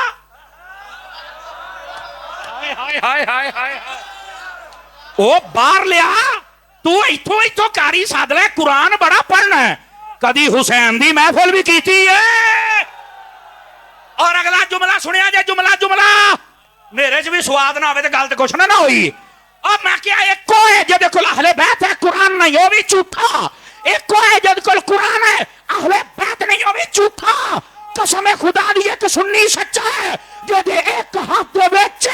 ہائے ہائے ہائے ہائے او باہر لے آ، تو ایتھوں ایتھوں کاری سد لے، قرآن بڑا پڑھنا ہے، کدی حسین دی محفل بھی کیتی ہے۔ اور اگلا جملہ سنیا جائے، جملہ میرے چ بھی سواد نہ ہوئے تو گل تو کچھ نہ ہوئی۔ اور میں کیا ایک کو ہے جدے کل اہل بیت ہے قرآن نہیں، وہ بھی جھوٹا۔ ایک کو ہے جدے کل قرآن ہے اہل بیت نہیں، وہ بھی جھوٹا۔ قسم خدا دی کہ سنی سچا ہے جدے ایک ہاتھ دے وچ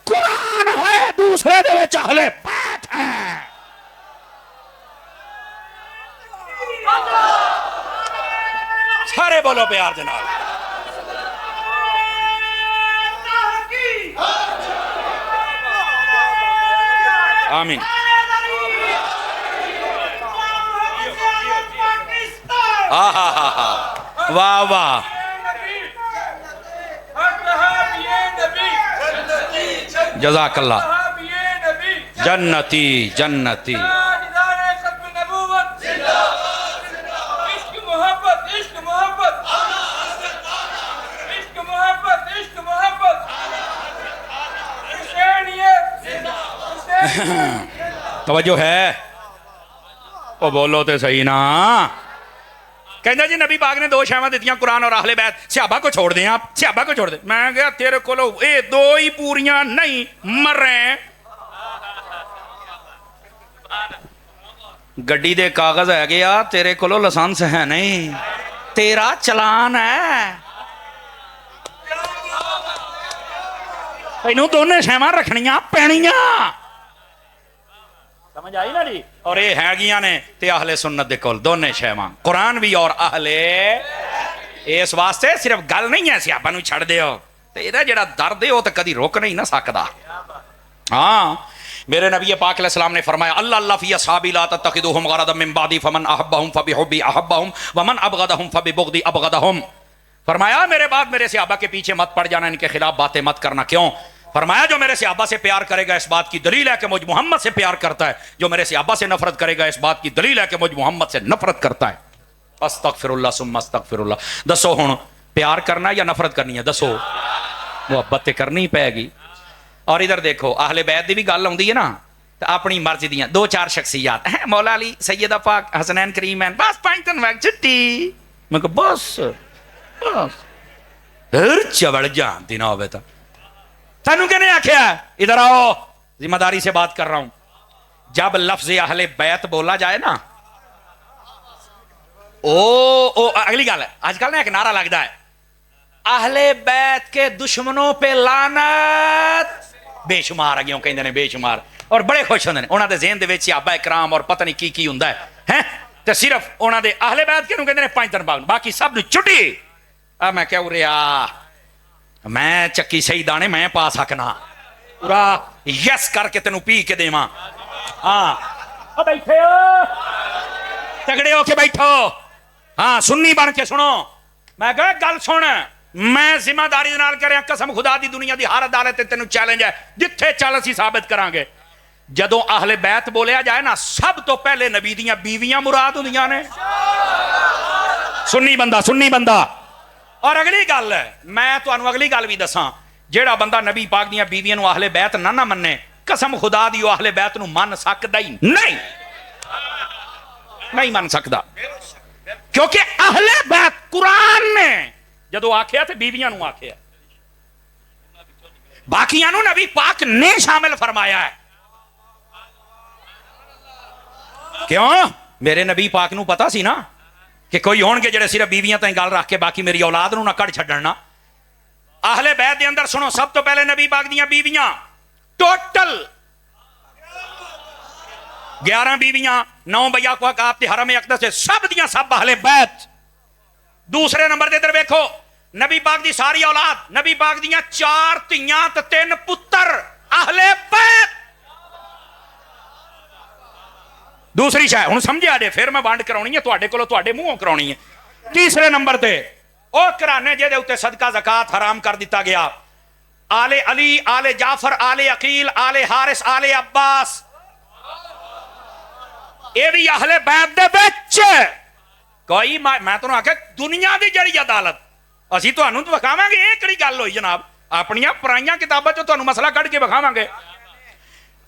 قرآن ہے، دوسرے دے وچ اہل بیت ہے۔ سارے بولو پیار جناب۔ آمین۔ واہ واہ، جزاک اللہ، جنتی جنتی۔ توجہ ہے؟ وہ بولو تے صحیح نا۔ کہنا جی نبی پاک نے دو شیواں دیتیاں، قرآن اور اہل بیت، صحابہ کو چھوڑ دیں، آپ صحابہ کو چھوڑ دیں۔ میں کہا تیرے کو لو اے دو ہی پوریاں نہیں مر رہے ہیں۔ گڈی دے کاغذ ہے گیا، تیرے کو لو لسانس ہے نہیں، تیرا چلان ہے، اینوں دونے شیواں رکھنیاں پینیاں۔ سمجھ آئی نا جی؟ اور یہ ہے گیاں نے تے اہل سنت دے کول دونے شیواں، قرآن بھی اور اہل۔ اس واسطے صرف گل نہیں ہے صحابہ نو چھڑ دیو، تیرا جڑا درد ہے وہ تو کدی روک نہیں نہ سکدا۔ ہاں میرے نبی پاک علیہ السلام نے فرمایا اللہ اللہ فی اصحابی لا تتخذوہم غرضا من بعدی فمن احبہم فبحبی احبہم ومن ابغضہم فببغضی ابغضہم۔ فرمایا میرے بعد میرے صحابہ کے پیچھے مت پڑ جانا، ان کے خلاف باتیں مت کرنا۔ کیوں؟ فرمایا جو میرے صحابہ سے پیار کرے گا اس بات کی دلیل ہے کہ مجھ محمد سے پیار کرتا ہے، جو میرے صحابہ سے نفرت کرے گا اس بات کی دلیل ہے کہ مجھ محمد سے نفرت کرتا ہے۔ استغفر اللہ ثم استغفر اللہ۔ دسو ہن پیار کرنا یا نفرت کرنی ہے؟ دسو، محبت کرنی پے گی۔ اور ادھر دیکھو اہل بیت دی بھی گل آندی ہے نا، تو اپنی مرضی دیاں دو چار شخصیات ہیں، مولا علی، سیدہ پاک، حسنین کریمین، بس 5 دن وقت چھٹی۔ میں کہا بس پھر چوڑ جان دینا ہوئے تھا تینوں کہ نہیں آکھیا؟ ادھر آؤ، ذمہ داری سے بات کر رہا ہوں۔ جب لفظ اہل بیت بولا جائے نا، اگلی گل ہے، آج کل نا ایک نعرہ لگتا ہے اہل بیت کے دشمنوں پہ لعنت، بے شمار اگیوں کہندے نے، بے شمار، اور بڑے خوش ہوندے نے۔ انہاں دے ذہن دے وچ صحابہ کرام اور پتہ نہیں کی ہوندا ہے ہیں، تے صرف انہاں دے اہل بیت کینوں کہندے نے 5 دن بعد، باقی سب نوں چھٹی۔ میں کہہ رہا میں چکی صحیح دانے میں پا سکنا، پورا یس کر کے تینوں پی کے دیواں۔ ہاں بیٹھے ہو، تگڑے ہو کے بیٹھو، ہاں سنی بن کے سنو۔ میں کہا گل سن، میں ذمہ داری نال کریا، قسم خدا دی دنیا دی ہر عدالت تے تینوں چیلنج ہے، جتھے چل اسی ثابت کران گے۔ جدوں اہل بیت بولیا جائے نا، سب تو پہلے نبی دیاں بیویاں مراد ہوندیاں نے۔ سنی بندہ، سنی بندہ۔ اور اگلی گل ہے، میں تانوں اگلی گل بھی دساں، جیڑا بندہ نبی پاک دیاں بیویاں نو اہل بیت نہ مننے، قسم خدا دی وہ اہل بیت نو من سکدا ہی نہیں من سکدا، کیونکہ اہل بیت قرآن نے جدو آکھیا تے بیویاں نو آکھیا، باقیاں نو نبی پاک نے شامل فرمایا ہے۔ کیوں؟ میرے نبی پاک نو پتا سی نا کہ کوئی ہونگے جڑے صرف بیویاں تائیں گل رکھ کے باقی میری اولاد نو نہ کڑ چھڈنا. اہل بیت دے اندر سنو، سب تو پہلے نبی پاک دیاں بیویاں ٹوٹل 11 بیویاں، 9 بیا کو آپ دے حرم اقدس سے سب دیاں سب اہل بیت. دوسرے نمبر دے ادھر ویکھو، نبی پاک دی ساری اولاد، نبی پاک دیاں 4 دھیاں تے 3 پتر اہل بیت. دوسری شے ہن سمجھا جے، پھر میں وانڈ کرانی ہے تواڈے کولوں، تواڈے منہوں کرانی ہے. تیسرے نمبر تے او کرانے جے دے اوتے صدقہ زکات حرام کر دتا گیا، آل علی، آل جعفر، آل عقیل، آل حارث، آل عباس، اے بھی اہل بیت دے وچ. کوئی میں تانوں آکھیا دنیا دی جڑی عدالت اسی تانوں تو وکھاواں گے. اے کڑی گل ہوئی جناب؟ اپنیاں پرائیاں کتاباں چوں تانوں مسئلہ کڈ کے وکھاواں گے.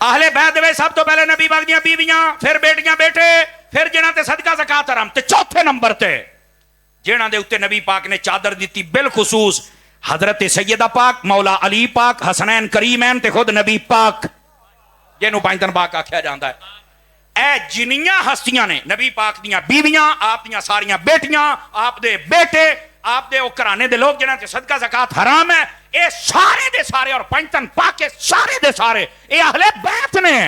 اہل بیت دے سب تو پہلے نبی پاک دیاں بیویاں، پھر بیٹیاں بیٹے، پھر جنہاں تے صدقہ زکات حرام، تے چوتھے نمبر تے جنہاں دے اوتے نبی پاک نے چادر دیتی بالخصوص حضرت سیدہ پاک، مولا علی پاک، حسنین کریمین تے خود نبی پاک جنوں پنجتن پاک آکھیا جاندا ہے. اے جنیاں ہستیاں نے نبی پاک دیاں بیویاں، آپ دیاں ساریاں بیٹیاں، آپ دے بیٹے، آپ دے او کرانے دے لوگ جنہاں تے صدقہ زکات حرام ہے، اے سارے دے سارے اور پنجتن پاک کے سارے دے سارے اے اہل بیت نے.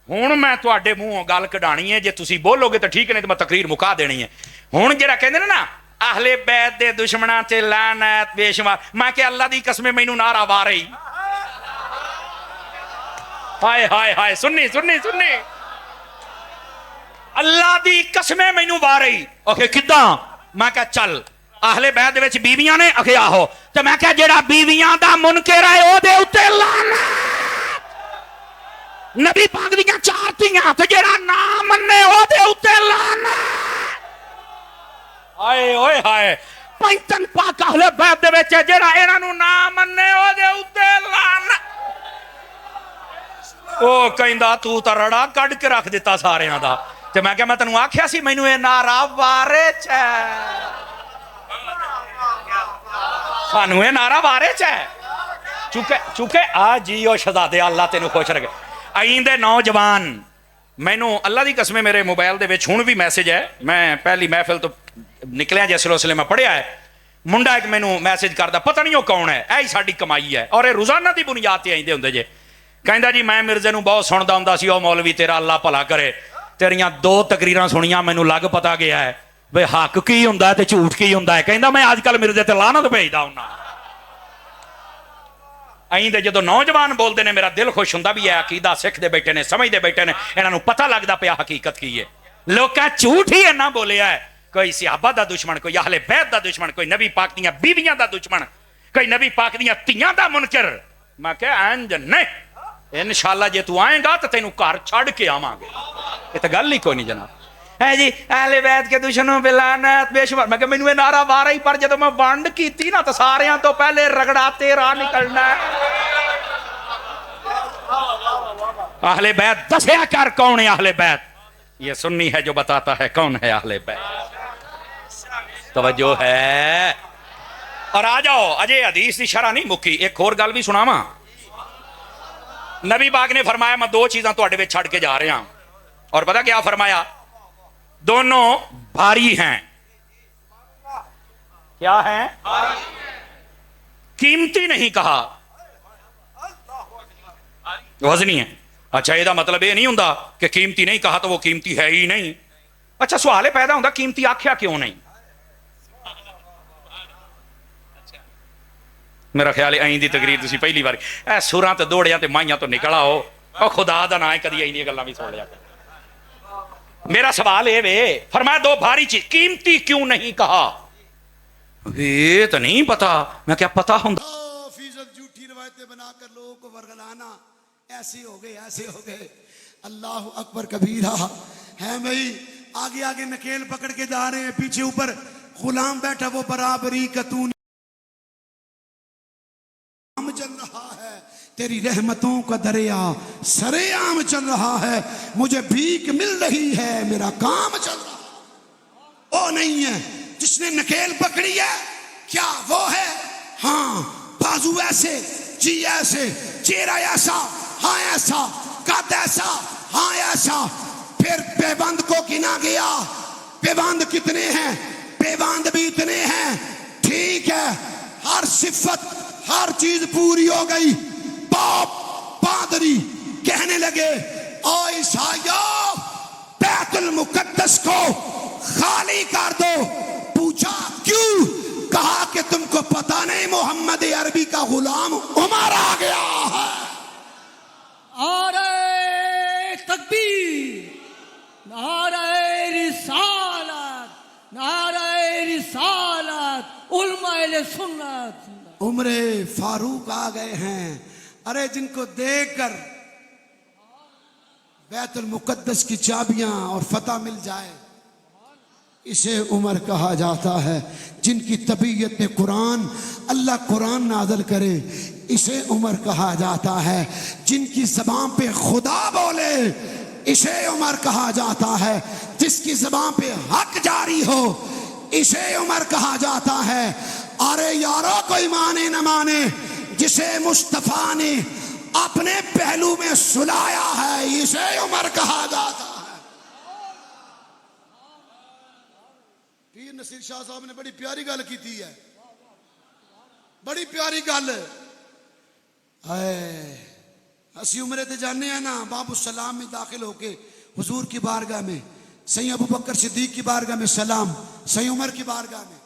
ہن میں تواڈے منہوں گل کڈانی ہے، جے تسی بولو گے تو ٹھیک نہیں تو میں تقریر مکا دینی ہے. ہن جڑا کہندے نے نا اہل بیت دے دشمناں تے لعنت بے شمار، میں کہ اللہ دی قسم مینوں نعرہ وارئی. ہائے ہائے ہائے، سنی سنی سنی، اللہ دی قسم مینوں وارئی. اوکے کداں؟ میں کہ چل اہل بیت دے وچ بیویاں نے، اکھے آہو، تے میں کہ جڑا بیویاں دا منکر ہے او دے اوتے لعنت. نبی پاک دیاں 4 دھیاں تے جڑا نہ مننے او دے اوتے لعنت. ہائے اوئے ہائے، پنجتن پاک اہل بیت دے وچ جڑا انہاں نوں نہ مننے او دے اوتے لعنت. او کہندا تو تے رڑا کڈ کے رکھ دتا ساریاں دا. تے میں کہ میں تینوں آکھیا سی مینوں اے نعرہ وارچ ہے، سانوں اے نعرہ وارچ ہے. چونکہ آ جی او شہزادے اللہ تینوں خوش رکھے. آئندے نوجوان، مینوں اللہ دی قسم میرے موبائل دے وچ ہن بھی میسج ہے، میں پہلی محفل تو نکلیا جس اسلے میں پڑھیا ہے، منڈا ایک مینوں میسج کردا، پتہ نہیں وہ کون ہے، اے ساڈی کمائی ہے اور اے روزانہ دی بنیاد تے آئندے ہوندے جے. کہندا جی میں مرزے نوں بہت سندا ہوندا سی، او مولوی تیرا اللہ بھلا کرے، تیریاں 2 تقریراں سنیاں مینوں لگ پتا گیا ہے بھئی حق کی ہوندا ہے تے جھوٹ کی ہوندا ہے. کہندا میں اج کل مرزے تے لعنت بھیجدا ہوندا. آئندے جدو نوجوان بولتے ہیں میرا دل خوش ہوندا بھی ہے، عقیدہ سکھ دے بیٹھے نے، سمجھ دے بیٹھے نے، انہاں نوں پتہ لگدا پیا حقیقت کی ہے. لوکاں جھوٹ ہی نہ بولیا ہے، کوئی صحابہ دا دشمن، کوئی اہل بیت دا دشمن، کوئی نبی پاک دیاں بیویاں دا دشمن، کوئی نبی پاک دیاں تیاں دا منکر. میں کہ انج نہیں، انشاءاللہ جے تو آئیں گا تو تینوں گھر چھڑ کے آواں گے. یہ تو گل ہی کوئی نہیں جناب. ہے جی اہل بیت کے دشمنوں پہ لعنت بے شمار. میں کہ مینوں نعرہ وارا ہی، پر جدوں میں وانڈ کیتی نا تو ساریاں تو پہلے رگڑا تیرا نکلنا ہے. اہل بیت دسیا کر کون ہے اہل بیت؟ یہ سنی ہے جو بتاتا ہے کون ہے اہل بیت. توجہ ہے. اور آ جاؤ، اجے حدیث دی شرح نہیں مکی، ایک اور گل بھی سناواں. نبی پاک نے فرمایا میں 2 چیزاں تواڈے وچ چھڈ کے جا رہا ہوں، اور پتہ کیا فرمایا؟ دونوں بھاری ہیں. کیا ہیں؟ قیمتی نہیں کہا، وزنی ہے. اچھا یہ مطلب یہ نہیں ہوندا کہ قیمتی نہیں کہا تو وہ قیمتی ہے ہی نہیں. اچھا سوال پیدا ہوندا قیمتی آکھیا کیوں نہیں؟ میرا خیال ہے آئندی تقریر تسی پہلی بار اے سوراں تے دوڑیاں تے مائیاں تو نکل آؤ، او خدا دا نام کدی اینی گلاں بھی سن لیا. میرا سوال ہے وے، فرمایا 2 بھاری چیز، قیمتی کیوں نہیں کہا؟ یہ تو نہیں پتا. میں کیا پتا ہوں؟ فیصد جھوٹی روایتیں بنا کر لوگوں کو ورگلانا، ایسے ہو گئے ایسے ہو گئے. اللہ اکبر کبیرہ ہے بھائی. آگے آگے نکیل پکڑ کے جا رہے ہیں، پیچھے اوپر غلام بیٹھا، وہ برابری کا تو چل رہا ہے. تیری رحمتوں کا دریا سرے عام چل رہا ہے. مجھے بھیک مل رہی ہے، میرا کام چل رہا ہے. وہ نہیں ہے جس نے نکیل پکڑی ہے، کیا وہ ہے؟ ہاں، بازو ایسے، جی ایسے، چہرہ ایسا، ہاں ایسا، قد ایسا، ہاں ایسا. پھر پیبند کو گنا گیا، پیوند کتنے ہیں؟ پیوند بھی اتنے ہیں. ٹھیک ہے، ہر صفت ہر چیز پوری ہو گئی. باپ پادری کہنے لگے او عیسائیو بیت المقدس کو خالی کر دو. پوچھا کیوں؟ کہا کہ تم کو پتہ نہیں محمد عربی کا غلام عمر آ گیا ہے. نعرہ تکبیر، نعرہ رسالت، نعرہ رسالت، علماء اہل سنت. عمر فاروق آ گئے ہیں. ارے جن کو دیکھ کر بیت المقدس کی چابیاں اور فتح مل جائے اسے عمر کہا جاتا ہے. جن کی طبیعت میں قرآن، اللہ قرآن نازل کرے اسے عمر کہا جاتا ہے. جن کی زبان پہ خدا بولے اسے عمر کہا جاتا ہے. جس کی زبان پہ حق جاری ہو اسے عمر کہا جاتا ہے. ارے یارو کوئی مانے نہ مانے، جسے مصطفیٰ نے اپنے پہلو میں سلایا ہے اسے عمر کہا جاتا ہے. پیر نصیر شاہ صاحب نے بڑی پیاری گل کی ہے، بڑی پیاری گل. اسی عمرے تے جانے ہیں نا، باب السلام میں داخل ہو کے حضور کی بارگاہ میں، سید ابو بکر صدیق کی بارگاہ میں سلام، سید عمر کی بارگاہ میں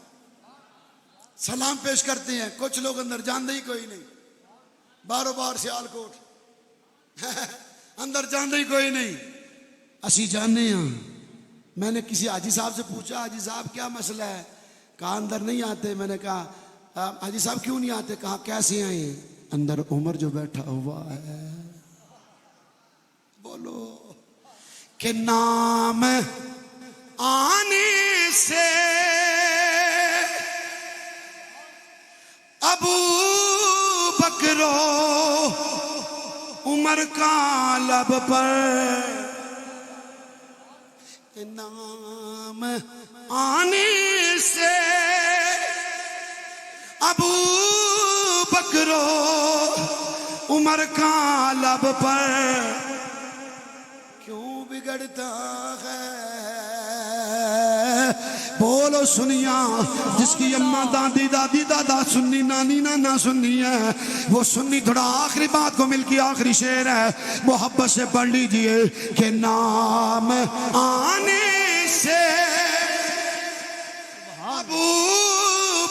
سلام پیش کرتے ہیں. کچھ لوگ اندر جاندے ہی کوئی نہیں، بارو بار سیال کوٹ اندر جاندے ہی کوئی نہیں. اسی جانے ہیں. میں نے کسی حاجی صاحب سے پوچھا حاجی صاحب کیا مسئلہ ہے؟ کہا اندر نہیں آتے. میں نے کہا حاجی صاحب کیوں نہیں آتے؟ کہا کیسے آئیں؟ اندر عمر جو بیٹھا ہوا ہے. بولو کہ نام آنے سے ابو بکر عمر کا لب پر، نام آنے سے ابو بکر عمر کا لب پر کیوں بگڑتا ہے. بولو سنیا، جس کی اماں دادی دادی دادا سنی، نانی نانا سنی ہے، وہ سنی. تھوڑا آخری بات کو مل کی آخری شعر ہے، محبت سے پڑھ لیجئے کہ نام آنے سے ابو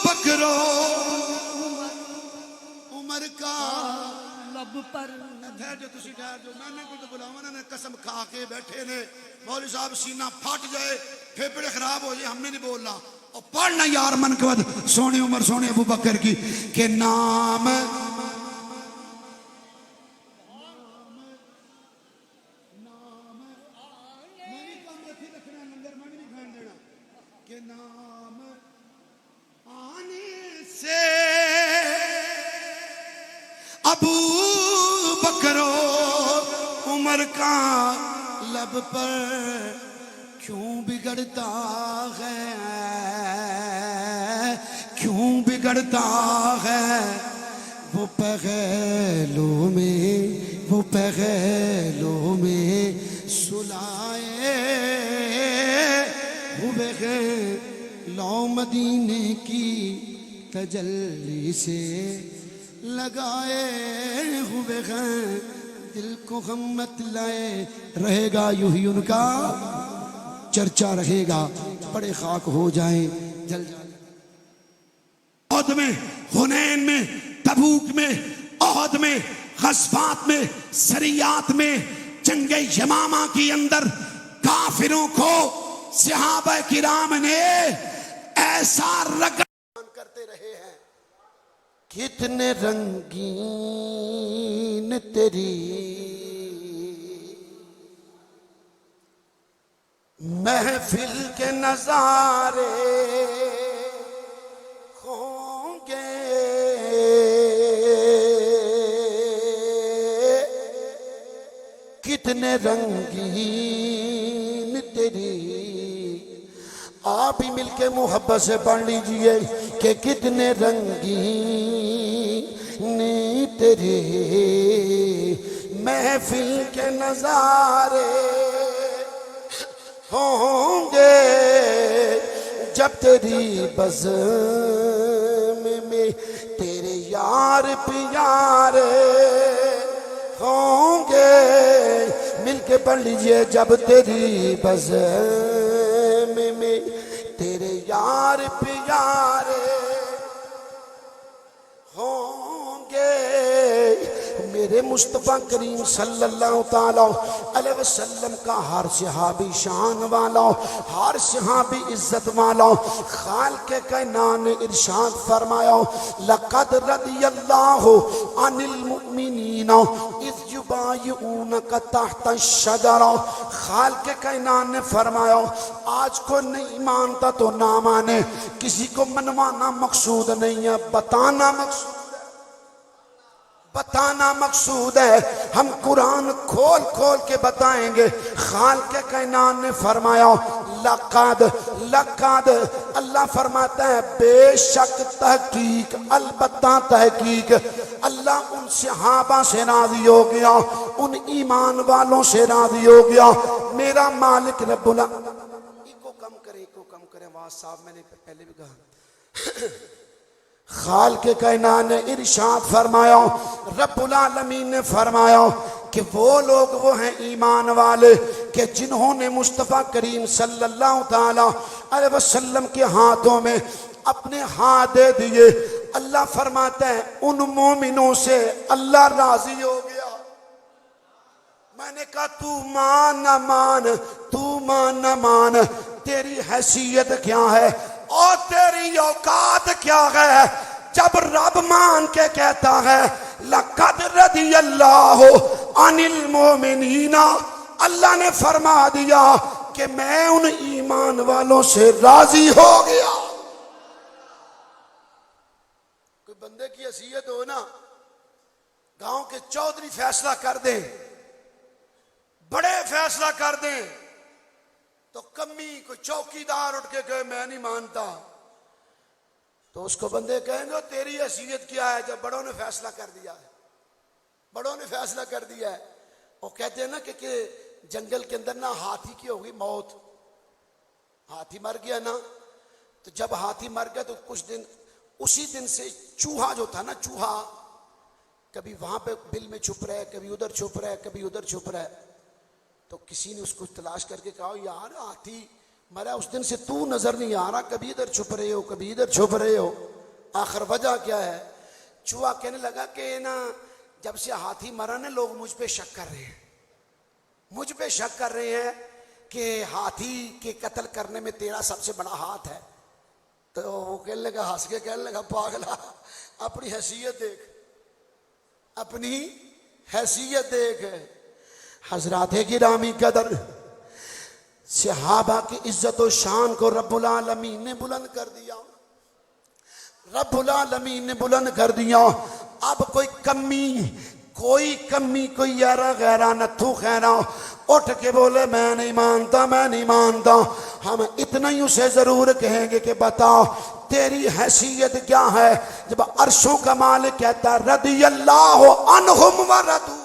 بکر عمر کا لب پر. ٹھہر جو تسی ٹھہر جو، میں نے کوئی تو بلاوانا نے قسم کھا کے بیٹھے نے. مولوی صاحب سینہ پھٹ جائے، پھیپڑے خراب ہو جائے، ہم نے نہیں بولنا. اور پڑھنا یار من کے بعد سونے عمر سونے ابو بکر کی کہ نام آنے سے ابو بکر عمر کا لب پر کیوں بگڑتا ہے، کیوں بگڑتا ہے. وہ پہلو میں، وہ پہلو میں سلائے ہوئے ہیں، لو مدینے کی تجلی سے لگائے ہوئے ہیں. دل کو غم مت لائے، رہے گا یوں ہی ان کا چرچا رہے گا. بڑے خاک ہو جائیں جل جائیں. احد میں، حنین میں، تبوک میں، احد میں، غزوات میں، سریات میں، جنگ یمامہ کی اندر کافروں کو صحابہ کرام نے ایسا رگڑ کرتے رہے ہیں. کتنے رنگین تیری محفل کے نظارے ہوں گے، کتنے رنگین تیری. آپ ہی مل کے محبت سے پڑھ لیجئے کہ کتنے رنگین تیری محفل کے نظارے ہوں گے جب تیری بزم میں تیرے یار پیارے ہوں گے، مل کے پڑھ لیجئے، جب تیری بزم میں تیرے یار پیارے ہوں گے، میرے مصطفیٰ کریم صلی اللہ تعالی علیہ وسلم کا ہر صحابی شان والا، ہر صحابی عزت والا، خالق کائنات نے ارشاد فرمایا لقد رضی اللہ عن المؤمنین اذ یبایعونک تحت الشجرہ، خالق کائنات نے فرمایا آج کو نہیں مانتا تو نہ مانے، کسی کو منوانا مقصود نہیں ہے، بتانا مقصود، بتانا مقصود ہے۔ ہم قرآن کھول کھول کے بتائیں گے۔ خالق کائنات نے فرمایا لقد، لقد، اللہ فرماتا ہے بے شک، تحقیق، البتہ تحقیق، اللہ ان صحابہ سے راضی ہو گیا، ان ایمان والوں سے راضی ہو گیا۔ میرا مالک رب کو کم کرے آواز صاحب، میں نے پہلے بھی کہا۔ خالق کائنات نے ارشاد فرمایا، رب العالمین نے فرمایا کہ وہ لوگ وہ ہیں ایمان والے کہ جنہوں نے مصطفیٰ کریم صلی اللہ تعالی علیہ وسلم کے ہاتھوں میں اپنے ہاتھ دے دیے۔ اللہ فرماتا ہے ان مومنوں سے اللہ راضی ہو گیا۔ میں نے کہا تو مان نہ مان، تو مان نہ مان، تیری حیثیت کیا ہے اور تیری اوقات کیا ہے؟ جب رب مان کے کہتا ہے لقد رضی اللہ عن المؤمنین، اللہ نے فرما دیا کہ میں ان ایمان والوں سے راضی ہو گیا۔ کوئی بندے کی حیثیت ہو نا، گاؤں کے چودھری فیصلہ کر دیں، بڑے فیصلہ کر دیں، تو کمی کوئی چوکیدار اٹھ کے کہے میں نہیں مانتا، تو اس کو بندے کہیں گے تیری حیثیت کیا ہے جب بڑوں نے فیصلہ کر دیا ہے، بڑوں نے فیصلہ کر دیا ہے۔ وہ کہتے ہیں نا کہ جنگل کے اندر نا ہاتھی کی ہوگی موت، ہاتھی مر گیا نا، تو جب ہاتھی مر گیا تو کچھ دن، اسی دن سے چوہا جو تھا نا، چوہا کبھی وہاں پہ بل میں چھپ رہا ہے، کبھی ادھر چھپ رہا ہے، کبھی ادھر چھپ رہا ہے، تو کسی نے اس کو تلاش کر کے کہا یار ہاتھی مرا اس دن سے تو نظر نہیں آ رہا، کبھی ادھر چھپ رہے ہو، کبھی ادھر چھپ رہے ہو، آخر وجہ کیا ہے؟ چوہا کہنے لگا کہ نا جب سے ہاتھی مرا نا لوگ مجھ پہ شک کر رہے ہیں، مجھ پہ شک کر رہے ہیں کہ ہاتھی کے قتل کرنے میں تیرا سب سے بڑا ہاتھ ہے۔ تو وہ کہنے لگا، ہنس کے کہنے لگا پاگلا اپنی حیثیت دیکھ، اپنی حیثیت دیکھ۔ حضرات گرامی قدر، صحابہ کی عزت و شان کو رب العالمین نے بلند کر دیا، رب العالمین نے بلند کر دیا۔ اب کوئی کمی کوئی یارا غیرہ نتھو خیرہ اٹھ کے بولے میں نہیں مانتا، میں نہیں مانتا، ہم اتنا ہی اسے ضرور کہیں گے کہ بتا تیری حیثیت کیا ہے؟ جب عرشوں کا مالک کہتا رضی اللہ عنہم ورضوا،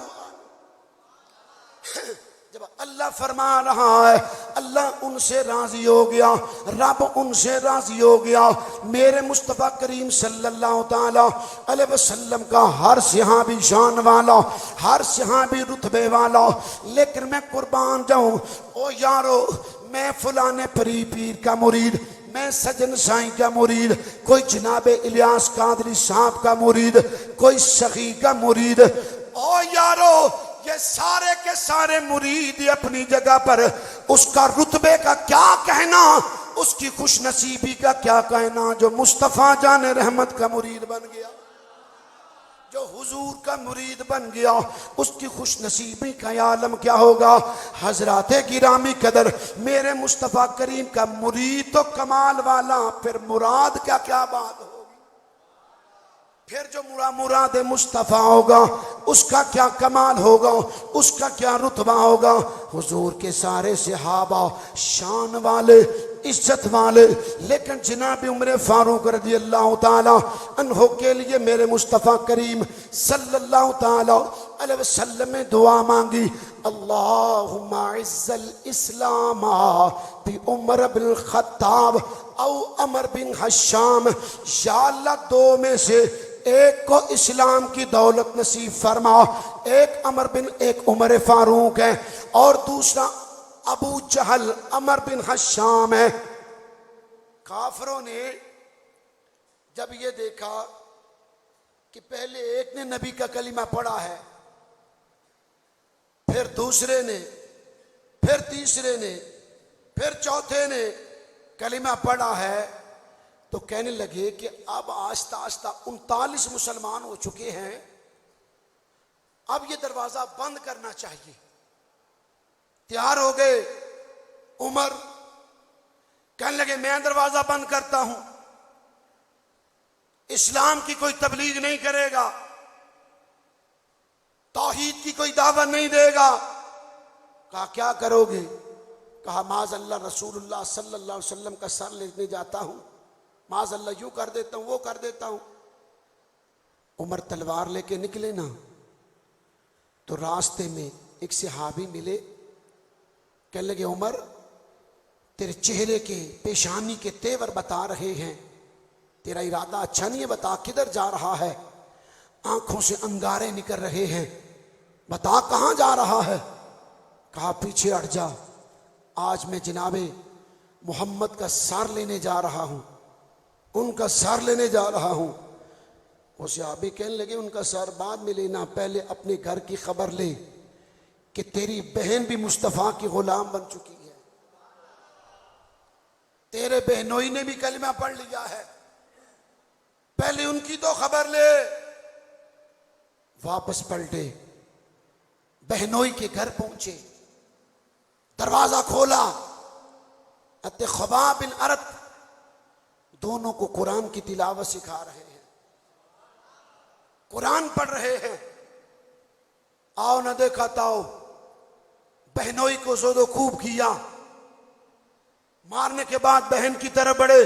جب اللہ فرما رہا ہے اللہ ان سے راضی ہو گیا، رب ان سے راضی ہو گیا، میرے مصطفیٰ کریم صلی اللہ تعالی علیہ وسلم کا ہر صحابی شان والا، ہر صحابی رتبے والا، لیکن میں قربان جاؤں او یارو، میں فلانے پری پیر کا مرید، میں سجن سائیں کا مرید، کوئی جناب الیاس قادری صاحب کا مرید، کوئی سخی کا مرید، او یارو یہ سارے کے سارے مرید اپنی جگہ پر، اس کا رتبے کا کیا کہنا، اس کی خوش نصیبی کا کیا کہنا جو مصطفیٰ جان رحمت کا مرید بن گیا، جو حضور کا مرید بن گیا، اس کی خوش نصیبی کا عالم کیا ہوگا۔ حضرات گرامی قدر، میرے مصطفیٰ کریم کا مرید تو کمال والا، پھر مراد کا کیا بات ہوگی، پھر جو مراد مصطفیٰ ہوگا اس کا کیا کمال ہوگا، اس کا کیا رتبہ ہوگا۔ حضور کے سارے صحابہ شان والے، عزت والے، لیکن جناب عمر فاروق رضی اللہ تعالی عنہ کے لیے میرے مصطفیٰ کریم صلی اللہ تعالی علیہ وسلم نے دعا مانگی، اللہم اعز الاسلام بی عمر بن الخطاب او عمر بن حشام، یا اللہ دو میں سے ایک کو اسلام کی دولت نصیب فرما، ایک عمر فاروق ہے اور دوسرا ابو جہل عمر بن حشام ہے۔ کافروں نے جب یہ دیکھا کہ پہلے ایک نے نبی کا کلمہ پڑھا ہے، پھر دوسرے نے، پھر تیسرے نے، پھر چوتھے نے کلمہ پڑھا ہے، تو کہنے لگے کہ اب آہستہ آہستہ 39 مسلمان ہو چکے ہیں، اب یہ دروازہ بند کرنا چاہیے۔ تیار ہو گئے عمر، کہنے لگے میں دروازہ بند کرتا ہوں، اسلام کی کوئی تبلیغ نہیں کرے گا، توحید کی کوئی دعوت نہیں دے گا۔ کہا کیا کرو گے؟ کہا معاذ اللہ رسول اللہ صلی اللہ علیہ وسلم کا سر لینے جاتا ہوں، معاذ اللہ یوں کر دیتا ہوں، وہ کر دیتا ہوں۔ عمر تلوار لے کے نکلے نا، تو راستے میں ایک صحابی ملے، کہنے لگے عمر تیرے چہرے کے پیشانی کے تیور بتا رہے ہیں، تیرا ارادہ اچھا نہیں ہے، بتا کدھر جا رہا ہے؟ آنکھوں سے انگارے نکل رہے ہیں، بتا کہاں جا رہا ہے؟ کہا پیچھے ہٹ جا، آج میں جناب محمد کا سر لینے جا رہا ہوں، ان کا سر لینے جا رہا ہوں۔ وہ صحابی کہنے لگے ان کا سر بعد میں لینا، پہلے اپنے گھر کی خبر لے کہ تیری بہن بھی مصطفیٰ کی غلام بن چکی ہے، تیرے بہنوئی نے بھی کلمہ پڑھ لیا ہے، پہلے ان کی تو خبر لے۔ واپس پلٹے، بہنوئی کے گھر پہنچے، دروازہ کھولا، خباب بن ارت دونوں کو قرآن کی تلاوت سکھا رہے ہیں، قرآن پڑھ رہے ہیں۔ آؤ نہ دیکھا تاؤ، بہنوئی کو زود و کوب کیا، مارنے کے بعد بہن کی طرف بڑھے،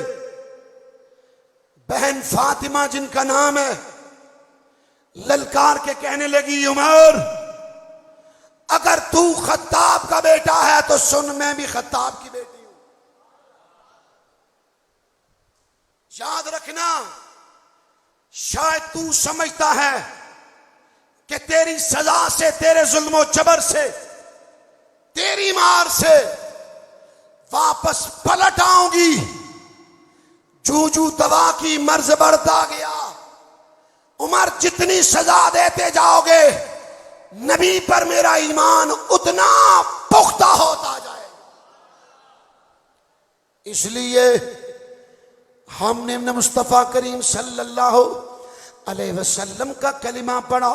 بہن فاطمہ جن کا نام ہے، للکار کے کہنے لگی عمر اگر تو خطاب کا بیٹا ہے تو سن میں بھی خطاب کی بیٹی ہوں، یاد رکھنا شاید تو سمجھتا ہے کہ تیری سزا سے، تیرے ظلم و جبر سے، تیری مار سے واپس پلٹ آؤں گی، جو دوا کی مرض بڑھتا گیا، عمر جتنی سزا دیتے جاؤ گے نبی پر میرا ایمان اتنا پختہ ہوتا جائے گا۔ اس لیے ہم نے مصطفیٰ کریم صلی اللہ علیہ وسلم کا کلمہ پڑھا،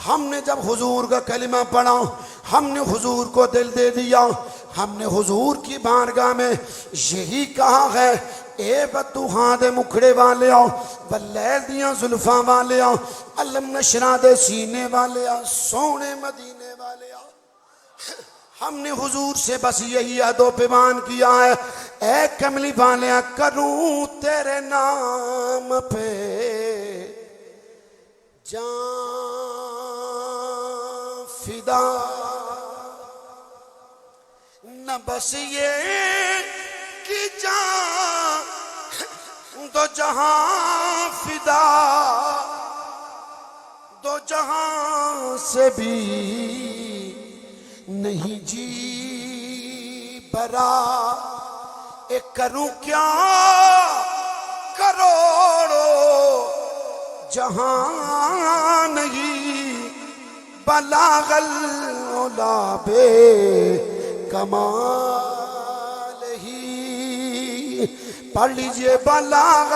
ہم نے جب حضور کا کلمہ پڑھا ہم نے حضور کو دل دے دیا، ہم نے حضور کی بارگاہ میں یہی کہا ہے، اے بدوہاں دے مکھڑے والے آؤ، واللیل دیاں زلفاں والے آؤ، علم نشرہ دے سینے والے آؤ، سونے مدینے والے آؤ۔ ہم نے حضور سے بس یہی عہد و پیمان کیا ہے، اے کملی والے کروں تیرے نام پہ جان فدا، نہ بس یہ کہ جان دو جہاں فدا، دو جہاں سے بھی نہیں جی برا، ایک کروں کیا کروڑو جہاں نہیں، بلاغ العلا بے کمال ہی، پڑھ لیجئے بلاغ